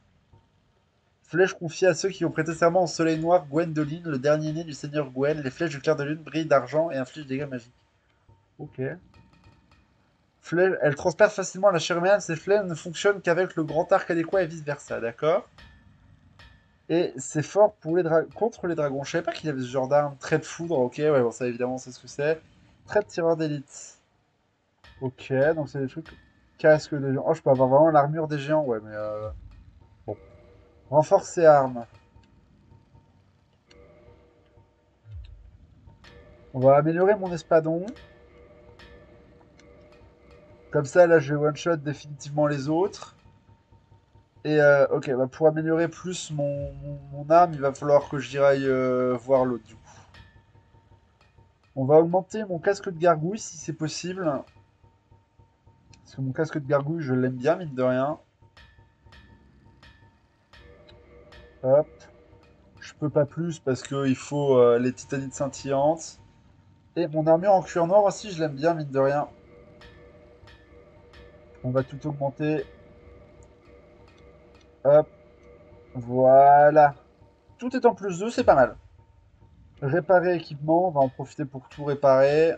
Flèche confiée à ceux qui ont prêté serment au soleil noir, Gwendoline, le dernier né du seigneur Gwen. Les flèches du clair de lune brillent d'argent et infligent des dégâts magiques. Ok. Elle transperce facilement la chair humaine, ces flèches ne fonctionnent qu'avec le grand arc adéquat et vice versa, d'accord? Et c'est fort pour contre les dragons. Je savais pas qu'il avait ce genre d'arme. Trait de foudre, ok, ouais, bon, ça évidemment, c'est ce que c'est. Trait de tireur d'élite. Ok, donc c'est des trucs. Casque des géants. Oh, je peux avoir vraiment l'armure des géants, ouais, mais bon. Renforce et armes. On va améliorer mon espadon. Comme ça, là, je vais one-shot définitivement les autres. Et ok, bah, pour améliorer plus mon arme, il va falloir que j'y aille voir l'autre, du coup. On va augmenter mon casque de gargouille si c'est possible. Parce que mon casque de gargouille, je l'aime bien, mine de rien. Hop. Je peux pas plus parce qu'il faut les titanites scintillantes. Et mon armure en cuir noir aussi, je l'aime bien, mine de rien. On va tout augmenter. Hop, voilà. Tout est en plus 2, c'est pas mal. Réparer équipement, on va en profiter pour tout réparer.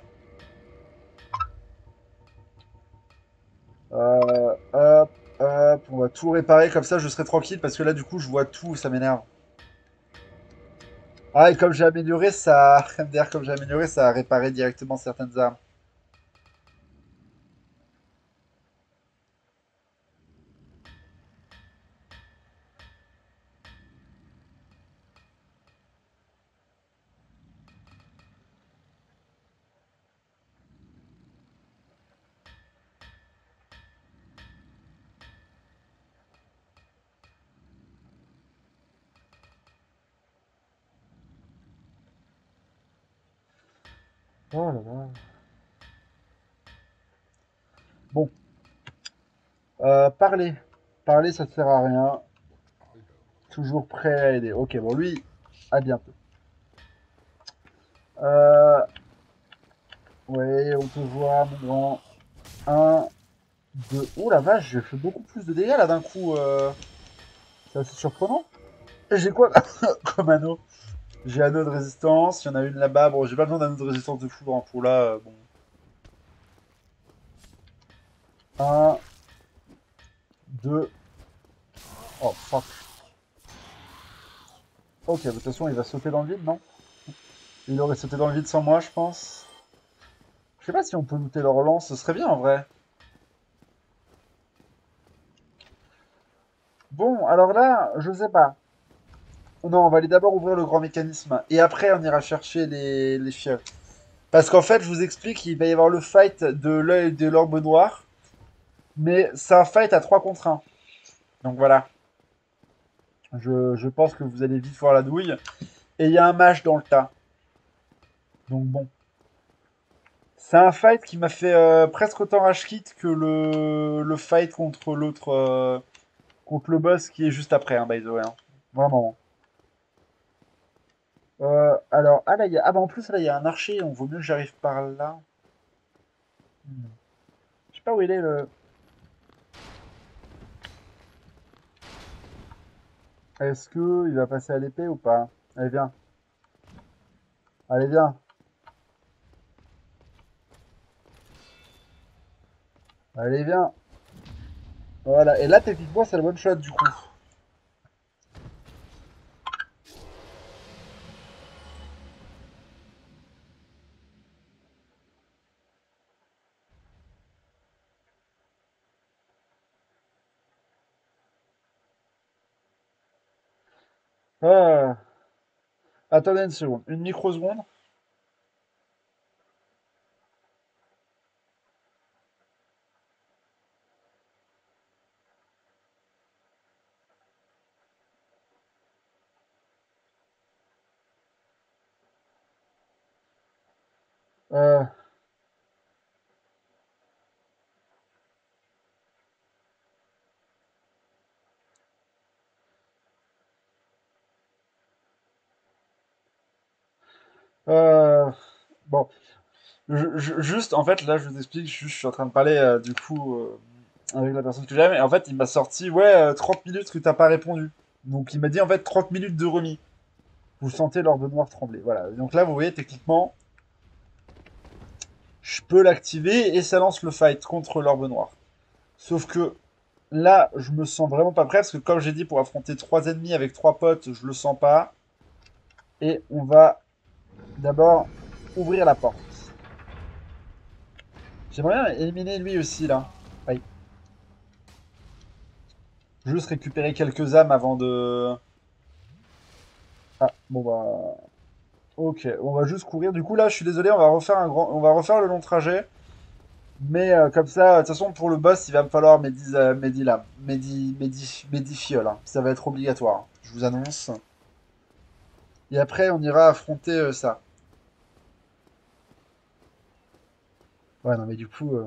Hop, Hop, on va tout réparer, comme ça je serai tranquille, parce que là du coup je vois tout, ça m'énerve. Ah, et comme j'ai amélioré, ça... MDR, comme j'ai amélioré, ça a réparé directement certaines armes. Oh là là. Bon, parler. Parler, ça ne sert à rien. Toujours prêt à aider. Ok, bon, lui, à bientôt. Euh, ouais, on te voit, mon grand. Un, deux. Oh la vache, j'ai fait beaucoup plus de dégâts là d'un coup. C'est assez surprenant. Et j'ai quoi comme anneau? J'ai anneau de résistance, il y en a une là-bas. Bon, j'ai pas besoin d'anneau de résistance de foudre hein, pour là. Bon. Un, deux. Oh fuck. Ok, de toute façon, il va sauter dans le vide, non? Il aurait sauté dans le vide sans moi, je pense. Je sais pas si on peut looter leur lance, ce serait bien en vrai. Bon, alors là, je sais pas. Non, on va aller d'abord ouvrir le grand mécanisme et après on ira chercher les fioles. Parce qu'en fait, je vous explique, il va y avoir le fight de l'œil de l'orbe noir, mais c'est un fight à 3 contre 1. Donc voilà, je pense que vous allez vite voir la douille. Et il y a un mage dans le tas. Donc bon. C'est un fight qui m'a fait presque autant rage quit que le fight contre l'autre, contre le boss qui est juste après, hein, by the way. Hein. Vraiment. Alors, ah là, ah bah en plus là, il y a un archer, on vaut mieux que j'arrive par là. Hmm. Je sais pas où il est le. Est-ce que il va passer à l'épée ou pas? Allez, viens. Allez, viens. Allez, viens. Voilà. Et là, techniquement, c'est le one shot du coup. Ah. Attendez une seconde. Une microseconde. Euh, euh, bon. Juste, en fait, là, je vous explique. Je suis en train de parler du coup avec la personne que j'aime. Et en fait, il m'a sorti, ouais, 30 minutes que t'as pas répondu. Donc, il m'a dit en fait 30 minutes de remis. Vous sentez l'orbe noir trembler. Voilà. Donc là, vous voyez, techniquement, je peux l'activer et ça lance le fight contre l'orbe noir. Sauf que là, je me sens vraiment pas prêt parce que comme j'ai dit, pour affronter 3 ennemis avec 3 potes, je le sens pas. Et on va d'abord ouvrir la porte. J'aimerais bien éliminer lui aussi là. Oui. Juste récupérer quelques âmes avant de. Ah, bon bah. Ok, on va juste courir. Du coup là, je suis désolé, on va refaire le long trajet. Mais comme ça, de toute façon, pour le boss, il va me falloir mes 10 lames. Mes 10 fioles. Hein. Ça va être obligatoire. Hein. Je vous annonce. Et après, on ira affronter ça. Ouais, non, mais du coup.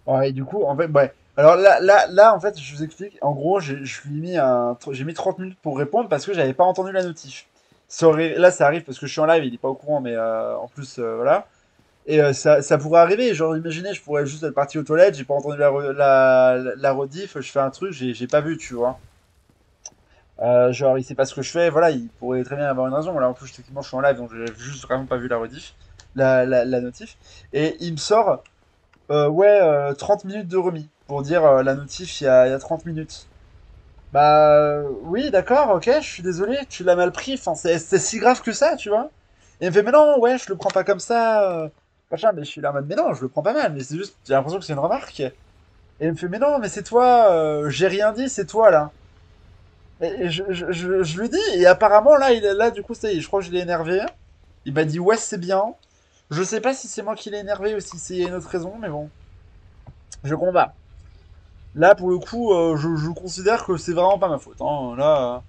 Ouais, et du coup, en fait, ouais. Alors là, en fait, je vous explique. En gros, je lui ai mis j'ai mis 30 minutes pour répondre parce que j'avais pas entendu la notif. Là, ça arrive parce que je suis en live, il est pas au courant, mais en plus, voilà. Et ça pourrait arriver, genre imaginez, je pourrais juste être parti aux toilettes, j'ai pas entendu la rediff, je fais un truc, j'ai pas vu, tu vois. Genre il sait pas ce que je fais, voilà, il pourrait très bien avoir une raison. Là en plus techniquement je suis en live donc j'ai juste vraiment pas vu la rediff, la notif. Et il me sort, ouais, 30 minutes de remis, pour dire la notif il y a 30 minutes. Bah oui, d'accord, ok, je suis désolé, tu l'as mal pris, enfin, c'est si grave que ça, tu vois. Et il me fait, mais non, ouais, je le prends pas comme ça, machin, mais je suis là en mode, mais non, je le prends pas mal, mais c'est juste, j'ai l'impression que c'est une remarque. Et il me fait, mais non, mais c'est toi, j'ai rien dit, c'est toi, là. Et je lui dis, et apparemment, là, là, du coup, ça y est, je crois que je l'ai énervé. Il m'a dit, ouais, c'est bien. Je sais pas si c'est moi qui l'ai énervé ou si c'est une autre raison, mais bon, je combats. Là, pour le coup, je considère que c'est vraiment pas ma faute, hein. Là.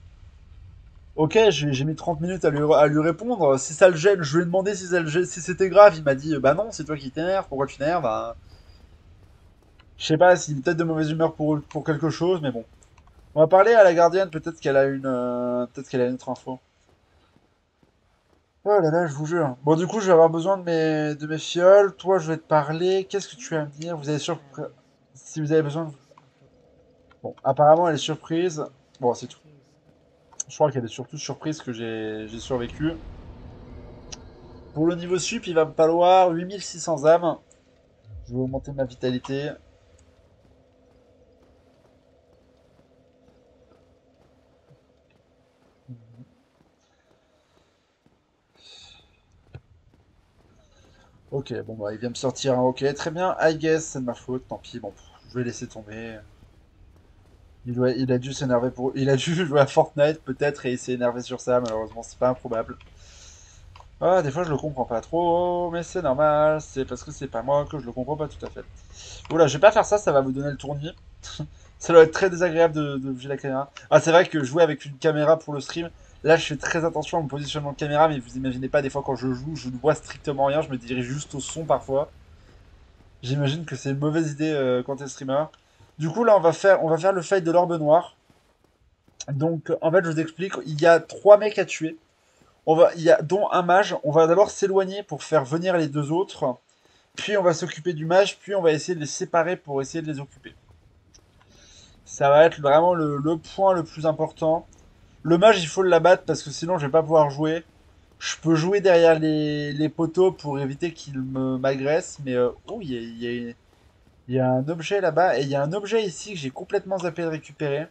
Ok, j'ai mis 30 minutes à lui répondre. Si ça le gêne, je lui ai demandé si, si c'était grave. Il m'a dit, bah non, c'est toi qui t'énerves, pourquoi tu t'énerves? Bah, je sais pas, s'il est peut-être de mauvaise humeur pour quelque chose, mais bon. On va parler à la gardienne, peut-être qu'elle a peut-être qu'elle a une autre info. Oh là là, je vous jure. Bon, du coup, je vais avoir besoin de mes fioles. Toi, je vais te parler. Qu'est-ce que tu vas me dire? Vous avez si vous avez besoin Bon, apparemment, elle est surprise. Bon, c'est tout. Je crois qu'elle est surtout surprise que j'ai survécu. Pour le niveau sup, il va me falloir 8600 âmes. Je vais augmenter ma vitalité. Ok, bon bah il vient me sortir un ok, très bien, I guess, c'est de ma faute, tant pis, bon, je vais laisser tomber. Il a dû s'énerver Il a dû jouer à Fortnite peut-être et il s'est énervé sur ça, malheureusement c'est pas improbable. Ah, des fois je le comprends pas trop, mais c'est normal, c'est parce que c'est pas moi que je le comprends pas tout à fait. Oula, je vais pas faire ça, ça va vous donner le tournis. Ça doit être très désagréable de bouger la caméra. Ah, c'est vrai que jouer avec une caméra pour le stream, là je fais très attention à mon positionnement de caméra, mais vous imaginez pas, des fois quand je joue, je ne vois strictement rien, je me dirige juste au son parfois. J'imagine que c'est une mauvaise idée quand t'es streamer. Du coup, là on va faire le fight de l'orbe noire. Donc, en fait, je vous explique, il y a trois mecs à tuer. Il y a, dont un mage. On va d'abord s'éloigner pour faire venir les deux autres. Puis on va s'occuper du mage, puis on va essayer de les séparer pour essayer de les occuper. Ça va être vraiment le point le plus important. Le mage, il faut l'abattre parce que sinon je vais pas pouvoir jouer. Je peux jouer derrière les poteaux pour éviter qu'il m'agresse, mais oh, il y a un objet là-bas et il y a un objet ici que j'ai complètement zappé de récupérer.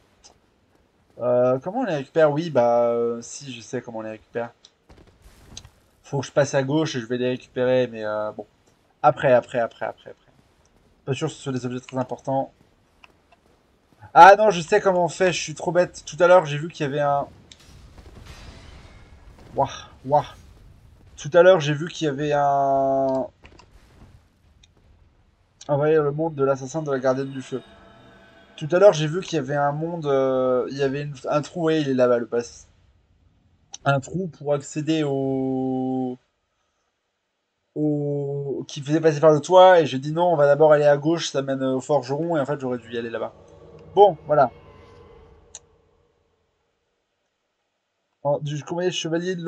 Comment on les récupère? Oui, bah si, je sais comment on les récupère. Faut que je passe à gauche et je vais les récupérer, mais bon. Après. Pas sûr que ce soit des objets très importants. Ah non, je sais comment on fait, je suis trop bête. Tout à l'heure, j'ai vu qu'il y avait un... Wouah, wouah. Tout à l'heure, j'ai vu qu'il y avait un... Envahir le monde de l'assassin de la gardienne du feu. Tout à l'heure, j'ai vu qu'il y avait un monde... il y avait un trou, ouais, il est là-bas, le pass. Un trou pour accéder qui faisait passer par le toit, et j'ai dit non, on va d'abord aller à gauche, ça mène au forgeron, et en fait, j'aurais dû y aller là-bas. Bon, voilà. Du courrier chevalier de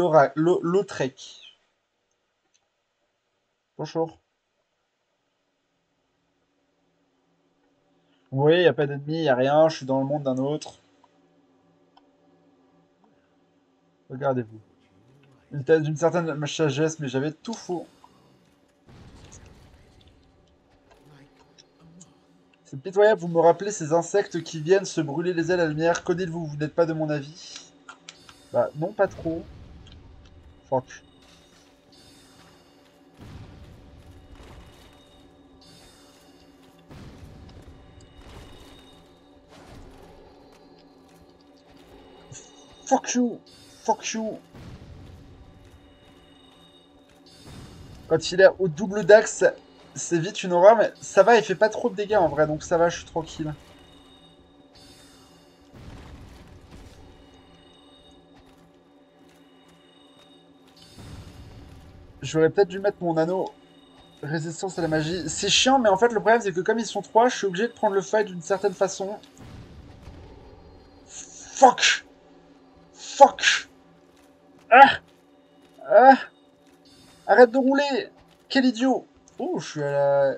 Lautrec. Bonjour. Oui, il n'y a pas d'ennemi, il n'y a rien, je suis dans le monde d'un autre. Regardez-vous. D'une certaine sagesse, mais j'avais tout faux. C'est pitoyable, vous me rappelez ces insectes qui viennent se brûler les ailes à la lumière. Connaissez-vous, vous n'êtes pas de mon avis? Bah, non, pas trop. Fuck. Fuck you! Fuck you! Quand il est au double d'axe, c'est vite une horreur, mais ça va, il fait pas trop de dégâts en vrai, donc ça va, je suis tranquille. J'aurais peut-être dû mettre mon anneau résistance à la magie. C'est chiant, mais en fait, le problème, c'est que comme ils sont trois, je suis obligé de prendre le fight d'une certaine façon. Fuck! Fuck! Ah! Ah! Arrête de rouler! Quel idiot! Oh, je suis à la...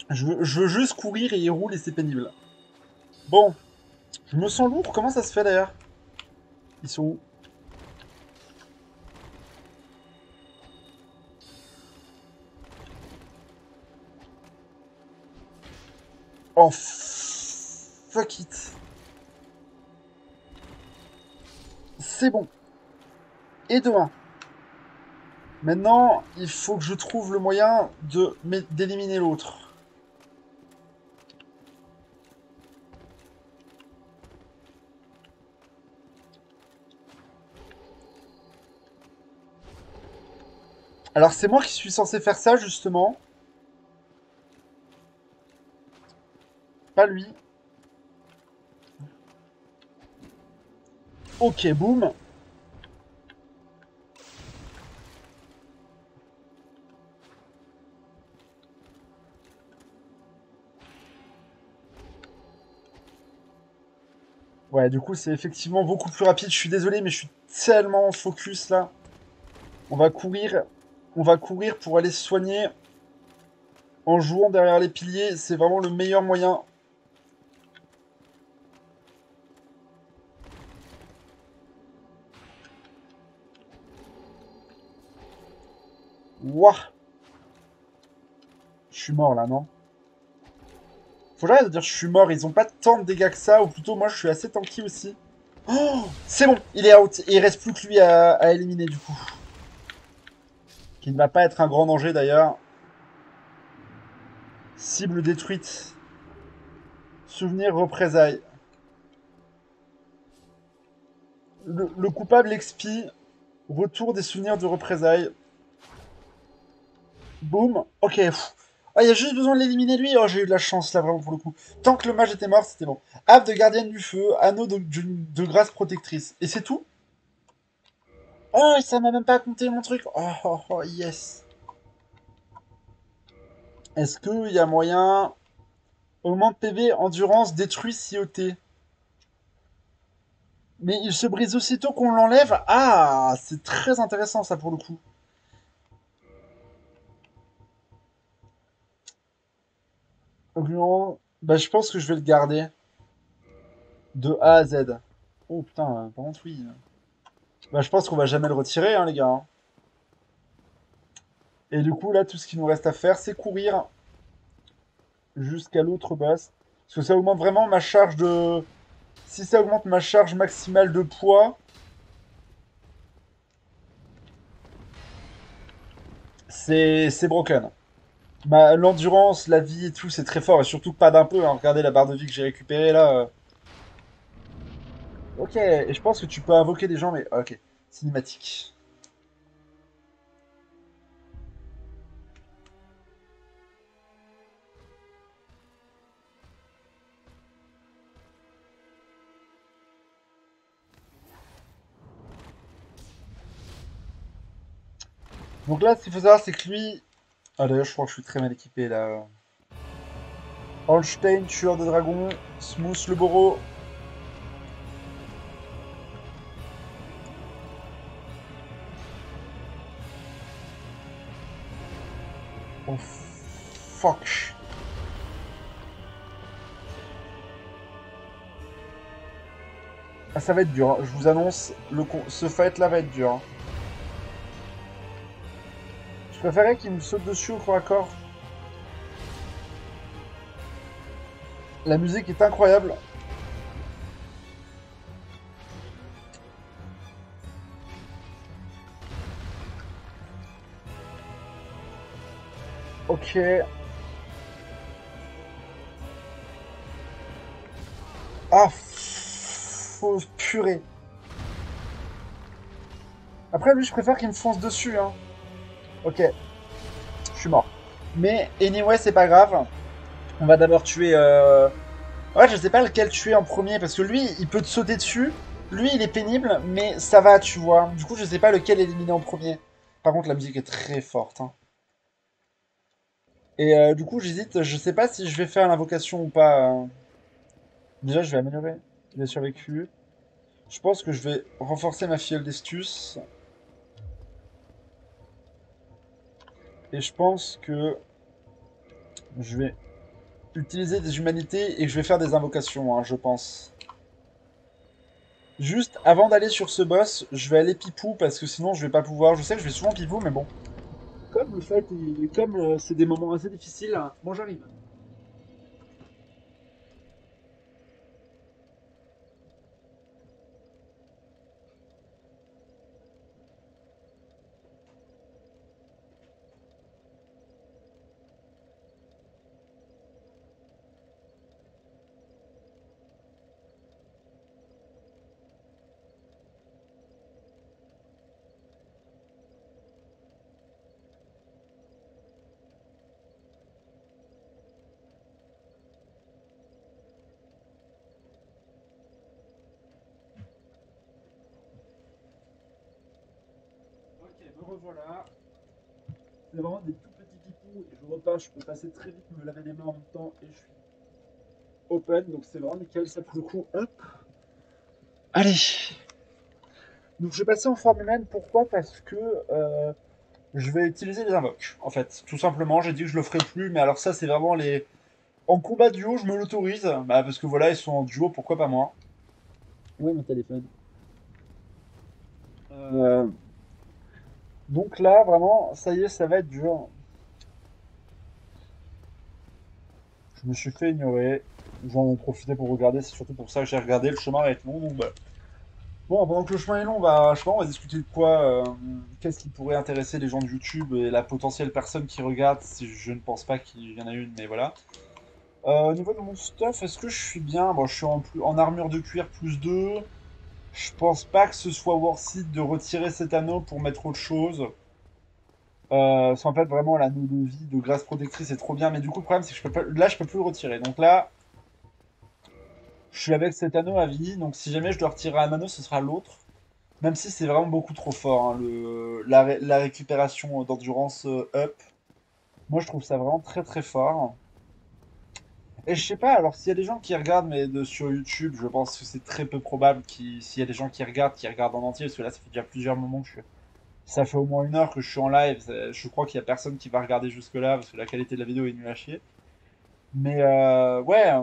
je veux juste courir et il roule et c'est pénible. Bon, je me sens lourd. Comment ça se fait d'ailleurs? Ils sont où? Oh, fuck it. C'est bon. Et de 1. Maintenant, il faut que je trouve le moyen d'éliminer l'autre. Alors, c'est moi qui suis censé faire ça, justement. Pas lui. Ok, boum. Ouais, du coup, c'est effectivement beaucoup plus rapide. Je suis désolé, mais je suis tellement focus là. On va courir. On va courir pour aller se soigner en jouant derrière les piliers. C'est vraiment le meilleur moyen. Ouah. Je suis mort là, non? Faut que j'arrête de dire je suis mort. Ils ont pas tant de dégâts que ça. Ou plutôt, moi, je suis assez tanky aussi. Oh, c'est bon, il est out. Et il reste plus que lui à éliminer du coup. Qui ne va pas être un grand danger d'ailleurs. Cible détruite. Souvenir représailles. Le coupable expie. Retour des souvenirs de représailles. Boum. Ok. Ah, il y a juste besoin de l'éliminer lui. Oh, j'ai eu de la chance là, vraiment pour le coup. Tant que le mage était mort, c'était bon. Ave de gardienne du feu. Anneau de grâce protectrice. Et c'est tout? Oh, ça m'a même pas compté mon truc. Oh, oh, oh, yes. Est-ce qu'il y a moyen... Augmente PV, endurance, détruit, COT. Mais il se brise aussitôt qu'on l'enlève. Ah, c'est très intéressant ça pour le coup. Augment... Bah, je pense que je vais le garder. De A à Z. Oh putain, par contre, oui. Bah, je pense qu'on va jamais le retirer, hein, les gars, hein. Et du coup, là, tout ce qu'il nous reste à faire, c'est courir jusqu'à l'autre boss. Parce que ça augmente vraiment ma charge de... Si ça augmente ma charge maximale de poids, c'est broken. L'endurance, la vie et tout, c'est très fort. Et surtout pas d'un peu, hein. Regardez la barre de vie que j'ai récupérée là. Ok, et je pense que tu peux invoquer des gens, mais... Ok, cinématique. Donc là, ce qu'il faut savoir, c'est que lui... Ah d'ailleurs, je crois que je suis très mal équipé là. Holstein, tueur de dragons. Smooth le bourreau. Oh, fuck. Ah, ça va être dur, hein. Je vous annonce, ce fight là va être dur, hein. Je préférais qu'il me saute dessus au corps à corps. La musique est incroyable. Ok. Ah, faut purée. Après, lui, je préfère qu'il me fonce dessus, hein. Ok, je suis mort. Mais anyway, c'est pas grave. On va d'abord tuer... Ouais, je sais pas lequel tuer en premier, parce que lui, il peut te sauter dessus. Lui, il est pénible, mais ça va, tu vois. Du coup, je sais pas lequel éliminer en premier. Par contre, la musique est très forte, hein. Et du coup, j'hésite, je sais pas si je vais faire l'invocation ou pas. Déjà, je vais améliorer. Il a survécu. Je pense que je vais renforcer ma fiole d'estus. Et je pense que je vais utiliser des humanités et que je vais faire des invocations, hein, je pense. Juste, avant d'aller sur ce boss, je vais aller pipou parce que sinon je vais pas pouvoir. Je sais que je vais souvent pipou, mais bon. Comme le fait, comme c'est des moments assez difficiles, hein. Bon, j'arrive. Ok, me revoilà. C'est vraiment des tout petits pipous et je repasse, je peux passer très vite, me laver les mains en même temps et je suis open, donc c'est vraiment nickel ça pour le coup. Hop. Allez. Donc je vais passer en forme humaine, pourquoi? Parce que je vais utiliser les invoques, en fait. Tout simplement, j'ai dit que je le ferai plus, mais alors ça c'est vraiment les... En combat duo, je me l'autorise, bah, parce que voilà, ils sont en duo, pourquoi pas moi. Oui, mon téléphone. Euh, donc là, vraiment, ça y est, ça va être dur. Je me suis fait ignorer. J'en ai profité pour regarder, c'est surtout pour ça que j'ai regardé. Le chemin va être long, donc bah. Bon, pendant que le chemin est long, je sais pas, on va discuter de quoi qu'est-ce qui pourrait intéresser les gens de YouTube et la potentielle personne qui regarde, si je ne pense pas qu'il y en a une, mais voilà. Au niveau de mon stuff, est-ce que je suis bien? Bon, je suis en armure de cuir +2. Je pense pas que ce soit worth it de retirer cet anneau pour mettre autre chose. C'est en fait vraiment l'anneau de vie de grâce protectrice est trop bien, mais du coup le problème c'est que je peux pas, là je peux plus le retirer. Donc là, je suis avec cet anneau à vie, donc si jamais je dois retirer un anneau, ce sera l'autre. Même si c'est vraiment beaucoup trop fort, hein, la récupération d'endurance up. Moi je trouve ça vraiment très très fort. Et je sais pas, alors s'il y a des gens qui regardent sur YouTube, je pense que c'est très peu probable s'il y a des gens qui regardent en entier, parce que là ça fait déjà plusieurs moments que ça fait au moins 1 heure que je suis en live. Je crois qu'il y a personne qui va regarder jusque-là, parce que la qualité de la vidéo est nulle à chier. Mais ouais,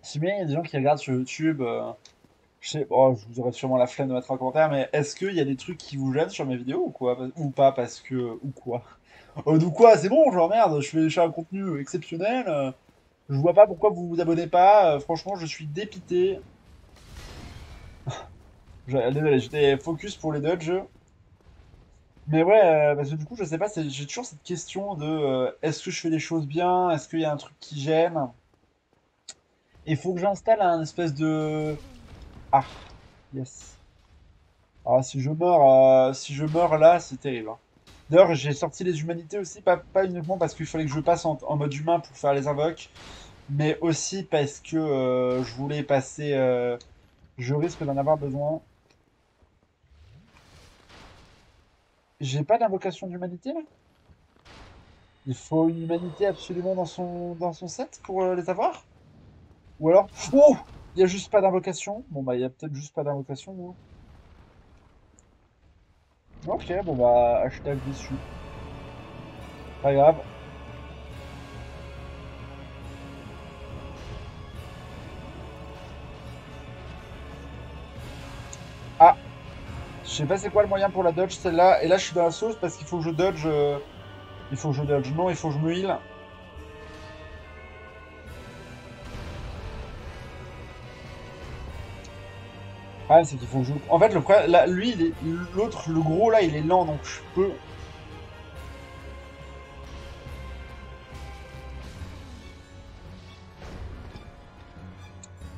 si bien il y a des gens qui regardent sur YouTube, je sais, oh, je vous aurais sûrement la flemme de mettre un commentaire, mais est-ce qu'il y a des trucs qui vous gênent sur mes vidéos ou quoi? Ou pas, parce que... Ou quoi? Ou quoi? C'est bon, genre merde, je fais un contenu exceptionnel. Je vois pas pourquoi vous vous abonnez pas. Franchement, je suis dépité. Désolé, j'étais focus pour les dodges. Mais ouais, parce que du coup, je sais pas, j'ai toujours cette question de est-ce que je fais les choses bien? Est-ce qu'il y a un truc qui gêne? Il faut que j'installe un espèce de... Ah, yes. Ah, si je meurs là, c'est terrible, hein. D'ailleurs, j'ai sorti les humanités aussi, pas uniquement parce qu'il fallait que je passe en mode humain pour faire les invoques, mais aussi parce que je voulais passer. Je risque d'en avoir besoin. J'ai pas d'invocation d'humanité là? Il faut une humanité absolument dans son set pour les avoir? Ou alors. Oh! Il y a juste pas d'invocation? Bon bah, il y a peut-être juste pas d'invocation, hein. Ok, bon bah, hashtag déçu. Pas grave. Ah! Je sais pas c'est quoi le moyen pour la dodge celle-là. Et là, je suis dans la sauce parce qu'il faut que je dodge. Il faut que je dodge. Non, il faut que je me heal. Le problème, c'est qu'il faut que je. En fait, le problème, là, lui, l'autre, le gros là, il est lent, donc je peux.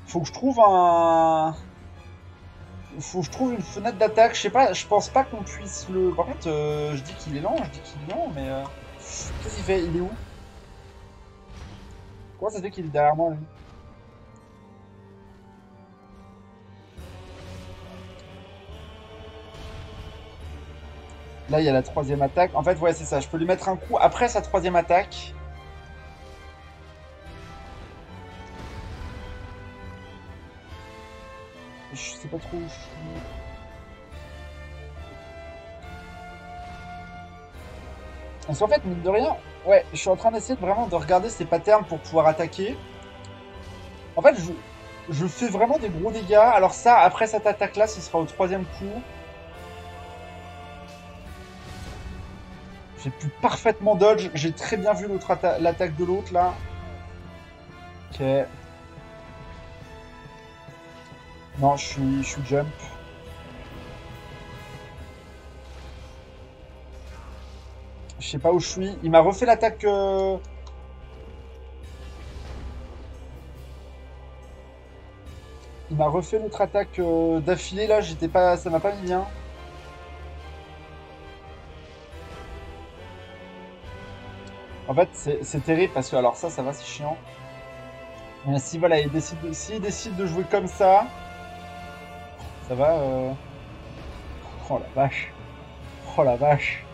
Faut que je trouve un. Faut que je trouve une fenêtre d'attaque. Je sais pas, je pense pas qu'on puisse le. Par contre, je dis qu'il est lent, je dis qu'il est lent, mais. Qu'est-ce qu'il fait? Il est où? Comment ça se fait qu'il est derrière moi, lui? Là, il y a la troisième attaque. En fait, ouais, c'est ça. Je peux lui mettre un coup après sa troisième attaque. Je sais pas trop où je suis. Parce qu'en fait, mine de rien, ouais, je suis en train d'essayer vraiment de regarder ces patterns pour pouvoir attaquer. En fait, je fais vraiment des gros dégâts. Alors ça, après cette attaque-là, ce sera au troisième coup. J'ai pu parfaitement dodge. J'ai très bien vu l'attaque de l'autre, là. Ok. Non, je suis jump. Je sais pas où je suis. Il m'a refait l'attaque. Il m'a refait l'autre attaque d'affilée là. J'étais pas, ça m'a pas mis bien. En fait, c'est terrible parce que alors ça va, c'est chiant. Mais si voilà, s'il décide de jouer comme ça va. Oh la vache. Oh la vache.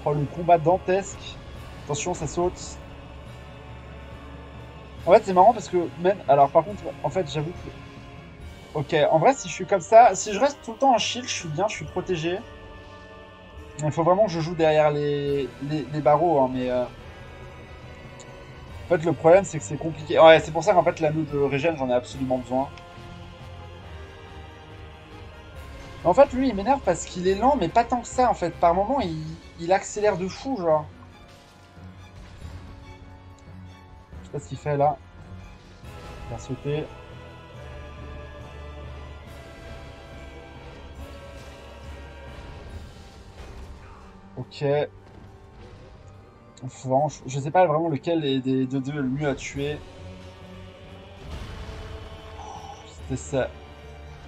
Oh le combat dantesque. Attention, ça saute. En fait, c'est marrant parce que même. Alors par contre, en fait, j'avoue que. Ok, en vrai, si je suis comme ça, si je reste tout le temps en shield, je suis bien, je suis protégé. Il faut vraiment que je joue derrière les barreaux, hein, mais en fait le problème c'est que c'est compliqué. Ouais, c'est pour ça qu'en fait l'anneau de régène j'en ai absolument besoin. En fait lui il m'énerve parce qu'il est lent mais pas tant que ça en fait. Par moment il accélère de fou genre. Je sais pas ce qu'il fait là. Il va sauter. Ok. Faut vraiment, je sais pas vraiment lequel des deux est le mieux à tuer. C'était ça.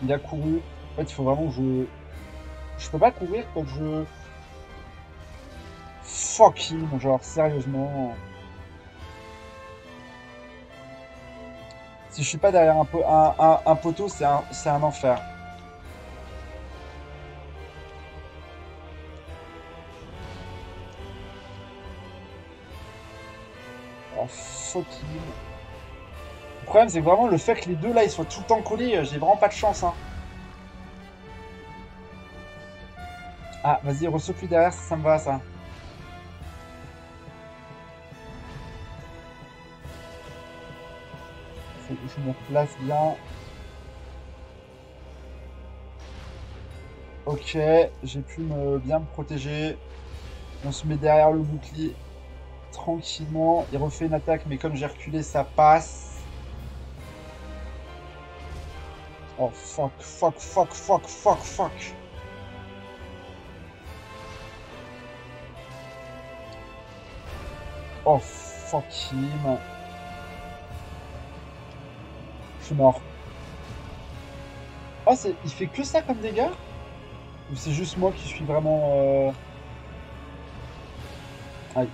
Il a couru. En fait il faut vraiment que je. Je peux pas courir quand je. Fuck him, genre sérieusement. Si je suis pas derrière un poteau, c'est un enfer. Oh, fuck him. Le problème, c'est que vraiment le fait que les deux là ils soient tout le temps collés, j'ai vraiment pas de chance. Hein. Ah, vas-y, ressaute-lui derrière, ça me va ça. Faut que je me place bien. Ok, j'ai pu bien me protéger. On se met derrière le bouclier tranquillement. Il refait une attaque, mais comme j'ai reculé, ça passe. Oh fuck, fuck, fuck, fuck, fuck, fuck. Oh fuck him. Je suis mort. Oh, il fait que ça comme dégâts? Ou c'est juste moi qui suis vraiment. Aïe.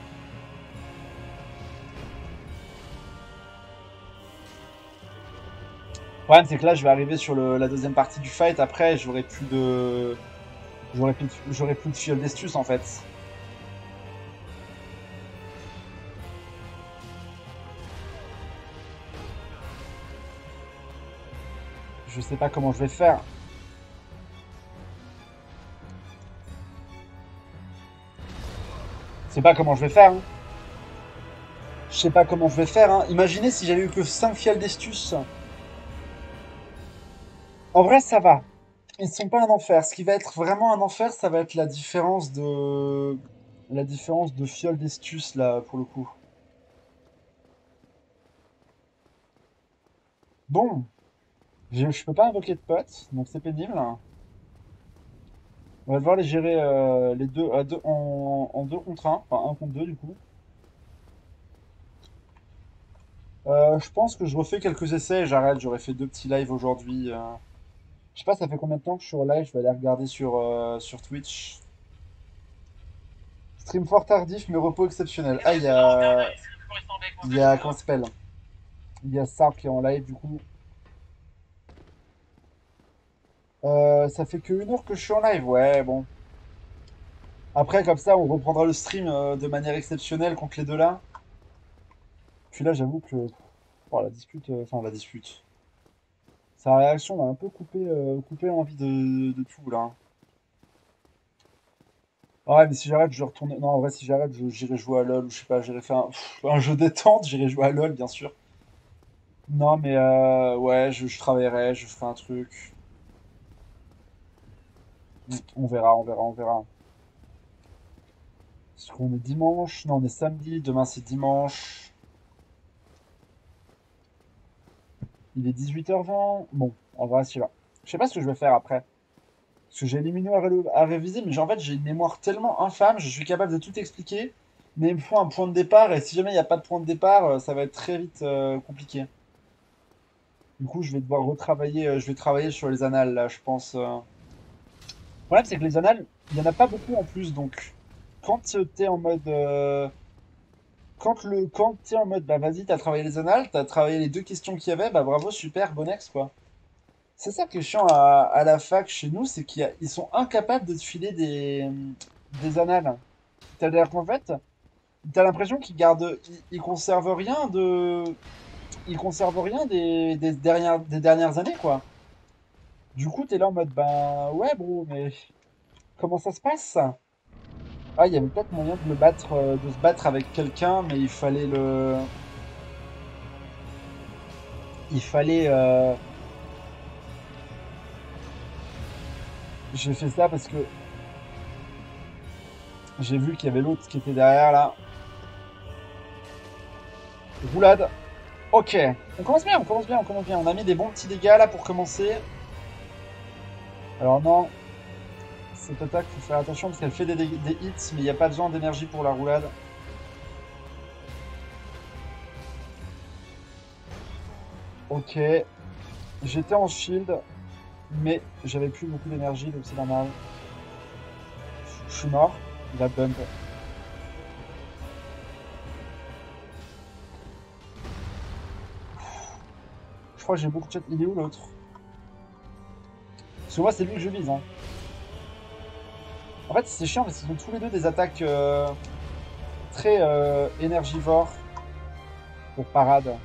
Le problème, c'est que là, je vais arriver sur la deuxième partie du fight. Après, j'aurai plus de. J'aurai plus de fiole d'estus en fait. Je sais pas comment je vais faire. Je sais pas comment je vais faire. Hein. Je sais pas comment je vais faire. Hein. Imaginez si j'avais eu que 5 fioles d'estus. En vrai, ça va. Ils sont pas un enfer. Ce qui va être vraiment un enfer, ça va être la différence de. La différence de fioles d'estus là, pour le coup. Bon, je peux pas invoquer de potes, donc c'est pénible. On va devoir les gérer les deux, en deux contre un, enfin un contre deux du coup. Je pense que je refais quelques essais et j'arrête. J'aurais fait deux petits lives aujourd'hui. Je sais pas, ça fait combien de temps que je suis en live? Je vais aller regarder sur Twitch. Stream fort tardif, mais repos exceptionnel. Ah, il y a comment ça s'appelle? Il y a Sarp qui est en live du coup. Ça fait que 1 heure que je suis en live, ouais, bon. Après, comme ça, on reprendra le stream de manière exceptionnelle contre les deux là. Puis là, j'avoue que oh, la dispute, enfin la dispute. Sa réaction m'a un peu coupé l'envie de tout là. Ah ouais, mais si j'arrête, je vais retourner. Non, en vrai, si j'arrête, j'irai jouer à LoL ou je sais pas, j'irai faire un jeu détente, j'irai jouer à LoL, bien sûr. Non, mais ouais, je travaillerai, je ferai un truc. On verra, on verra, on verra. Est-ce qu'on est dimanche? Non, on est samedi, demain c'est dimanche. Il est 18h20. Bon, on verra si va. Je sais pas ce que je vais faire après. Parce que j'ai les minutes à réviser, mais en fait, j'ai une mémoire tellement infâme, je suis capable de tout expliquer. Mais il me faut un point de départ, et si jamais il n'y a pas de point de départ, ça va être très vite compliqué. Du coup, je vais devoir retravailler, je vais travailler sur les annales, là, je pense. Le problème, c'est que les annales, il n'y en a pas beaucoup en plus, donc quand t'es en mode... quand t'es en mode, bah vas-y, t'as travaillé les annales, t'as travaillé les deux questions qu'il y avait, bah bravo, super, bon ex, quoi. C'est ça qui est chiant à la fac chez nous, c'est qu'ils sont incapables de te filer des annales. C'est-à-dire qu'en fait, t'as l'impression qu'ils gardent, ils conservent rien ils conservent rien des dernières années, quoi. Du coup, t'es là en mode, ben ouais, bro, mais comment ça se passe? Ah, il y avait peut-être moyen de le battre, de se battre avec quelqu'un, mais il fallait, j'ai fait ça parce que j'ai vu qu'il y avait l'autre qui était derrière là. Roulade. Ok. On commence bien, on commence bien, on commence bien. On a mis des bons petits dégâts là pour commencer. Alors non, cette attaque, faut faire attention parce qu'elle fait des hits, mais il n'y a pas besoin d'énergie pour la roulade. Ok. J'étais en shield, mais j'avais plus beaucoup d'énergie, donc c'est normal. Je suis mort. Il a bump. Je crois que j'ai beaucoup de chat. Il est où l'autre? Parce que moi, c'est lui que je vise, hein. En fait, c'est chiant parce qu'ils ont tous les deux des attaques très énergivores pour parade.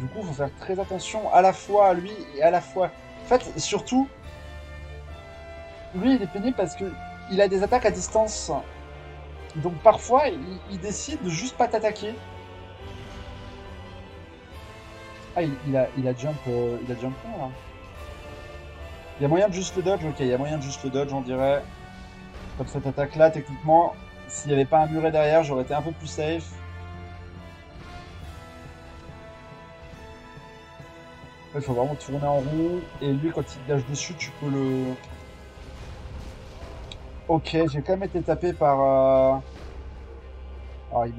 Du coup, il faut faire très attention à la fois à lui et à la fois. En fait, surtout, lui, il est pénible parce que il a des attaques à distance. Donc parfois, il décide de juste pas t'attaquer. Ah, il a jump là. Il y a moyen de juste le dodge, ok, il y a moyen de juste le dodge, on dirait. Comme cette attaque-là, techniquement, s'il n'y avait pas un muret derrière, j'aurais été un peu plus safe. Il faut vraiment tourner en rond. Et lui, quand il te dash dessus, tu peux le... Ok, j'ai quand même été tapé par... Alors, il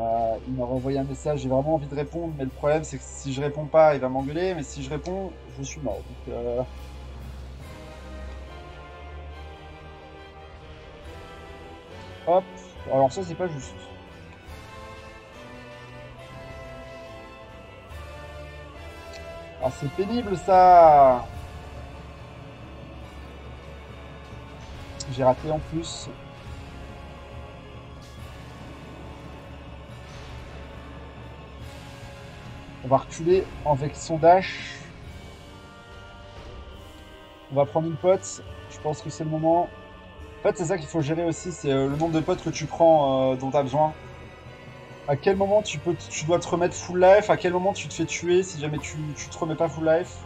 m'a renvoyé un message, j'ai vraiment envie de répondre, mais le problème, c'est que si je réponds pas, il va m'engueuler, mais si je réponds, je suis mort. Donc, hop. Alors ça, c'est pas juste. Ah, c'est pénible, ça. J'ai raté en plus. On va reculer avec son dash. On va prendre une pote. Je pense que c'est le moment. En fait, c'est ça qu'il faut gérer aussi, c'est le nombre de potes que tu prends dont tu as besoin. À quel moment tu dois te remettre full life, à quel moment tu te fais tuer si jamais tu te remets pas full life.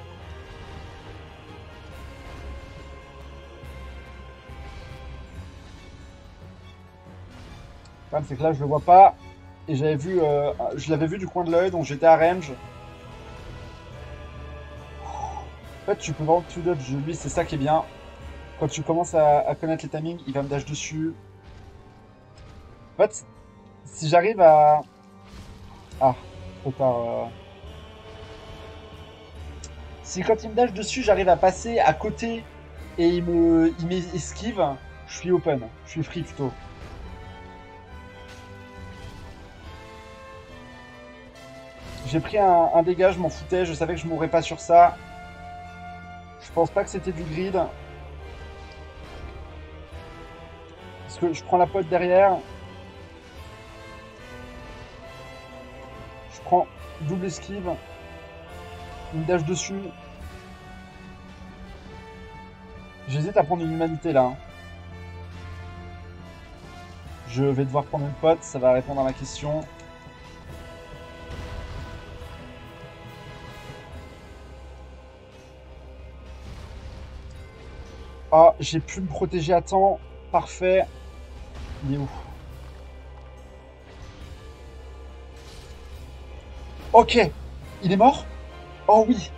Le problème, c'est que là, je le vois pas. Et je l'avais vu du coin de l'œil, donc j'étais à range. En fait, tu peux vraiment tout dodge. Lui, c'est ça qui est bien. Quand tu commences à connaître les timings, il va me dash dessus. En fait, si j'arrive à... Ah, trop tard. Si quand il me dash dessus, j'arrive à passer à côté et il m'esquive, je suis open. Je suis free plutôt. J'ai pris un dégât, je m'en foutais, je savais que je mourrais pas sur ça. Je pense pas que c'était du grid. Parce que je prends la pote derrière. Je prends double esquive. Il me dash dessus. J'hésite à prendre une humanité là, hein. Je vais devoir prendre une pote, ça va répondre à ma question. Ah, j'ai pu me protéger à temps. Parfait. Il est où? Ok. Il est mort? Oh oui.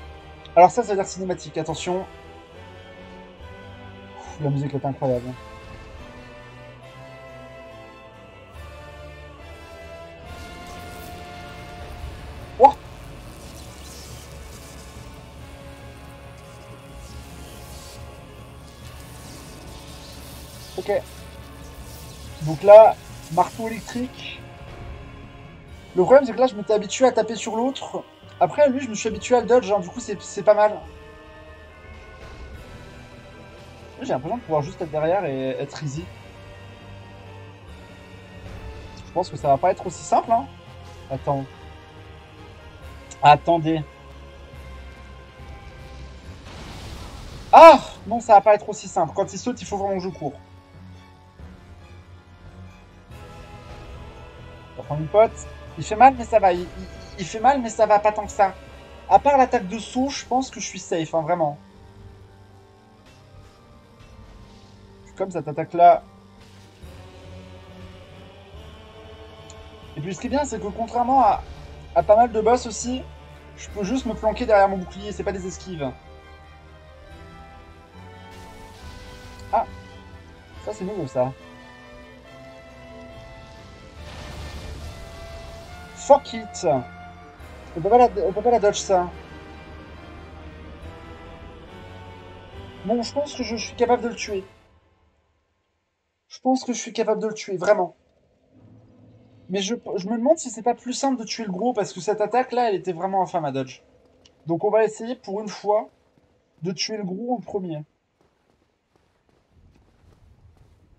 Alors ça a l'air cinématique. Attention. La musique est incroyable. Oh. Ok. Donc là, marteau électrique. Le problème, c'est que là, je m'étais habitué à taper sur l'autre. Après, lui, je me suis habitué à le dodge, hein, du coup, c'est pas mal. J'ai l'impression de pouvoir juste être derrière et être easy. Je pense que ça va pas être aussi simple, hein. Attends. Attendez. Ah! Non, ça va pas être aussi simple. Quand il saute, il faut vraiment que je cours. On va prendre une pote. Il fait mal, mais ça va. Il fait mal, mais ça va pas tant que ça. À part l'attaque de saut, je pense que je suis safe, hein, vraiment. Comme cette attaque-là. Et puis ce qui est bien, c'est que contrairement à pas mal de boss aussi, je peux juste me planquer derrière mon bouclier, c'est pas des esquives. Ah, ça c'est nouveau ça. Fuck it. On peut pas la dodge ça. Bon, je pense que je suis capable de le tuer. Je pense que je suis capable de le tuer, vraiment. Mais je me demande si c'est pas plus simple de tuer le gros, parce que cette attaque-là, elle était vraiment infâme à dodge. Donc on va essayer pour une fois de tuer le gros en premier.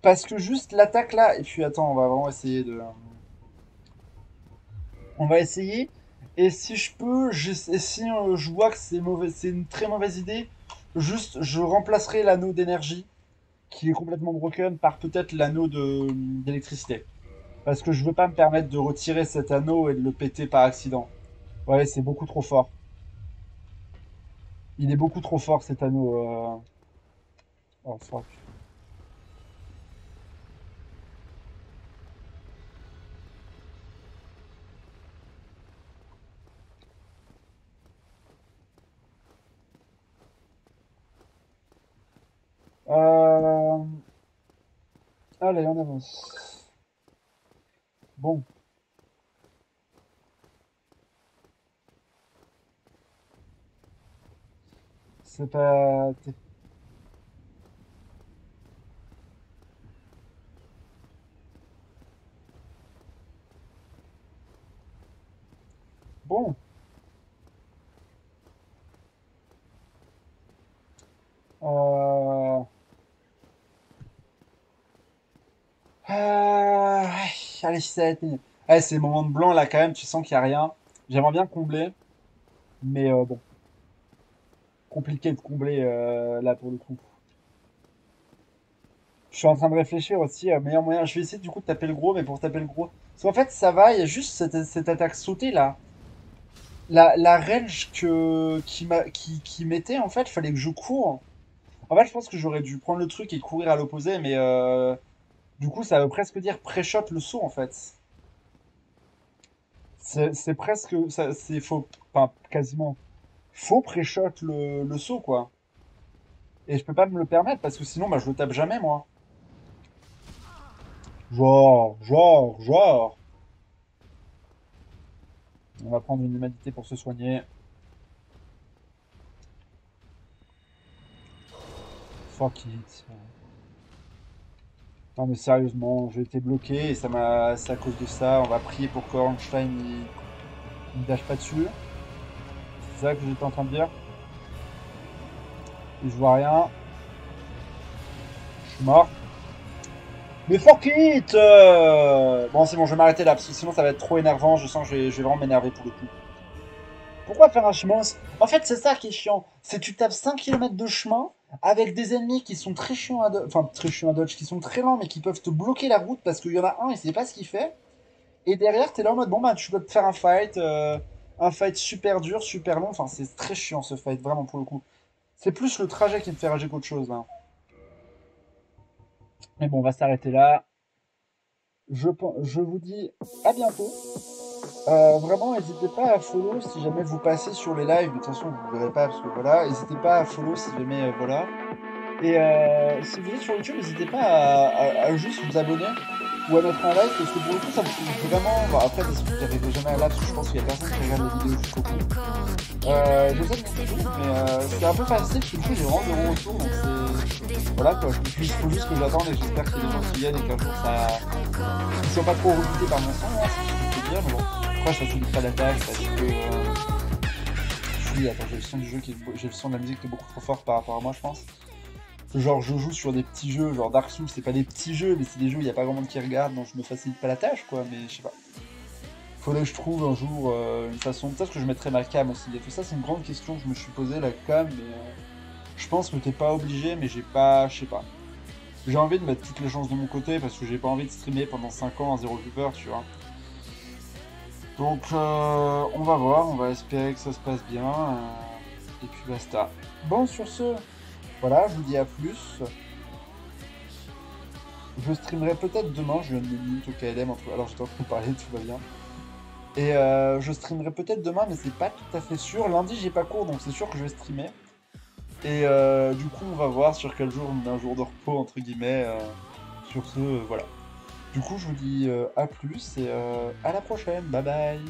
Parce que juste l'attaque là, et puis attends, on va vraiment essayer de... On va essayer. Et si je peux, et si je vois que c'est mauvais, c'est une très mauvaise idée, juste je remplacerai l'anneau d'énergie, qui est complètement broken, par peut-être l'anneau d'électricité. Parce que je veux pas me permettre de retirer cet anneau et de le péter par accident. Ouais, c'est beaucoup trop fort. Il est beaucoup trop fort cet anneau. Oh fuck. Euh... Allez, on avance. Bon, c'est pas... Bon. Euh... ouais, allez, 7. Allez, ces moments de blanc là quand même, tu sens qu'il n'y a rien. J'aimerais bien combler, mais bon, compliqué de combler là pour le coup. Je suis en train de réfléchir aussi à meilleur moyen. Je vais essayer du coup de taper le gros, mais pour taper le gros. Parce qu'en fait, ça va, il y a juste cette attaque sautée là. La range qui mettait, en fait, fallait que je cours. En fait, je pense que j'aurais dû prendre le truc et courir à l'opposé, mais du coup, ça veut presque dire pré-shot le saut en fait. C'est presque, c'est faux, enfin quasiment faux pré-shot le saut quoi. Et je peux pas me le permettre parce que sinon, bah, je le tape jamais moi. Genre. On va prendre une humanité pour se soigner. Fuck it. Non mais sérieusement, j'ai été bloqué et c'est à cause de ça. On va prier pour que Ornstein il me dash pas dessus. C'est ça que j'étais en train de dire. Et je vois rien. Je suis mort. Mais fuck it Bon c'est bon, je vais m'arrêter là parce que sinon ça va être trop énervant. Je sens que je vais vraiment m'énerver pour le coup. Pourquoi faire un chemin? En fait, c'est ça qui est chiant. C'est que tu tapes 5 kilomètres de chemin avec des ennemis qui sont très chiants à dodge, enfin très chiants à dodge, qui sont très lents, mais qui peuvent te bloquer la route parce qu'il y en a un, il sait pas ce qu'il fait. Et derrière, t'es là en mode, bon bah tu peux te faire un fight super dur, super long. Enfin, c'est très chiant ce fight, vraiment pour le coup. C'est plus le trajet qui me fait rager qu'autre chose là. Mais bon, on va s'arrêter là. Je vous dis à bientôt. Vraiment, n'hésitez pas à follow si jamais vous passez sur les lives. De toute façon, vous ne verrez pas parce que voilà. N'hésitez pas à follow si jamais voilà. Et si vous êtes sur YouTube, n'hésitez pas à juste vous abonner ou à mettre un like parce que pour le coup, ça me fait vraiment. Bon, après, vous n'arrivez jamais à là parce que je pense qu'il y a personne qui regarde la vidéo jusqu'au bout. Je sais que c'est tout, mais c'est un peu facile parce que du coup, j'ai vraiment de retour donc c'est. Voilà quoi, il faut juste que j'attende et j'espère qu'il y a des gens qui viennent et qu'un jour ça. Ils soient pas trop rebutés par mon son, hein, c'est ce que je peux dire, mais bon. Après, je facilite pas la tâche parce que. Attends, j'ai le son du jeu j'ai le son de la musique qui est beaucoup trop fort par rapport à moi, je pense. Genre, je joue sur des petits jeux, genre Dark Souls, c'est pas des petits jeux, mais c'est des jeux où il y a pas grand monde qui regarde, donc je me facilite pas la tâche, quoi, mais je sais pas. Faudrait que je trouve un jour une façon. Peut-être que je mettrai ma cam aussi. Et tout ça, c'est une grande question que je me suis posée, la cam, mais je pense que t'es pas obligé, mais j'ai pas. Je sais pas. J'ai envie de mettre toutes les chances de mon côté parce que j'ai pas envie de streamer pendant 5 ans à 0 viewer, tu vois. Donc, on va voir, on va espérer que ça se passe bien. Et puis basta. Bon, sur ce, voilà, je vous dis à plus. Je streamerai peut-être demain, je viens de minutes au KLM, alors j'étais en train de parler, tout va bien. Et je streamerai peut-être demain, mais c'est pas tout à fait sûr. Lundi, j'ai pas cours, donc c'est sûr que je vais streamer. Et du coup, on va voir sur quel jour on met un jour de repos, entre guillemets. Sur ce, voilà. Du coup, je vous dis à plus et à la prochaine. Bye bye.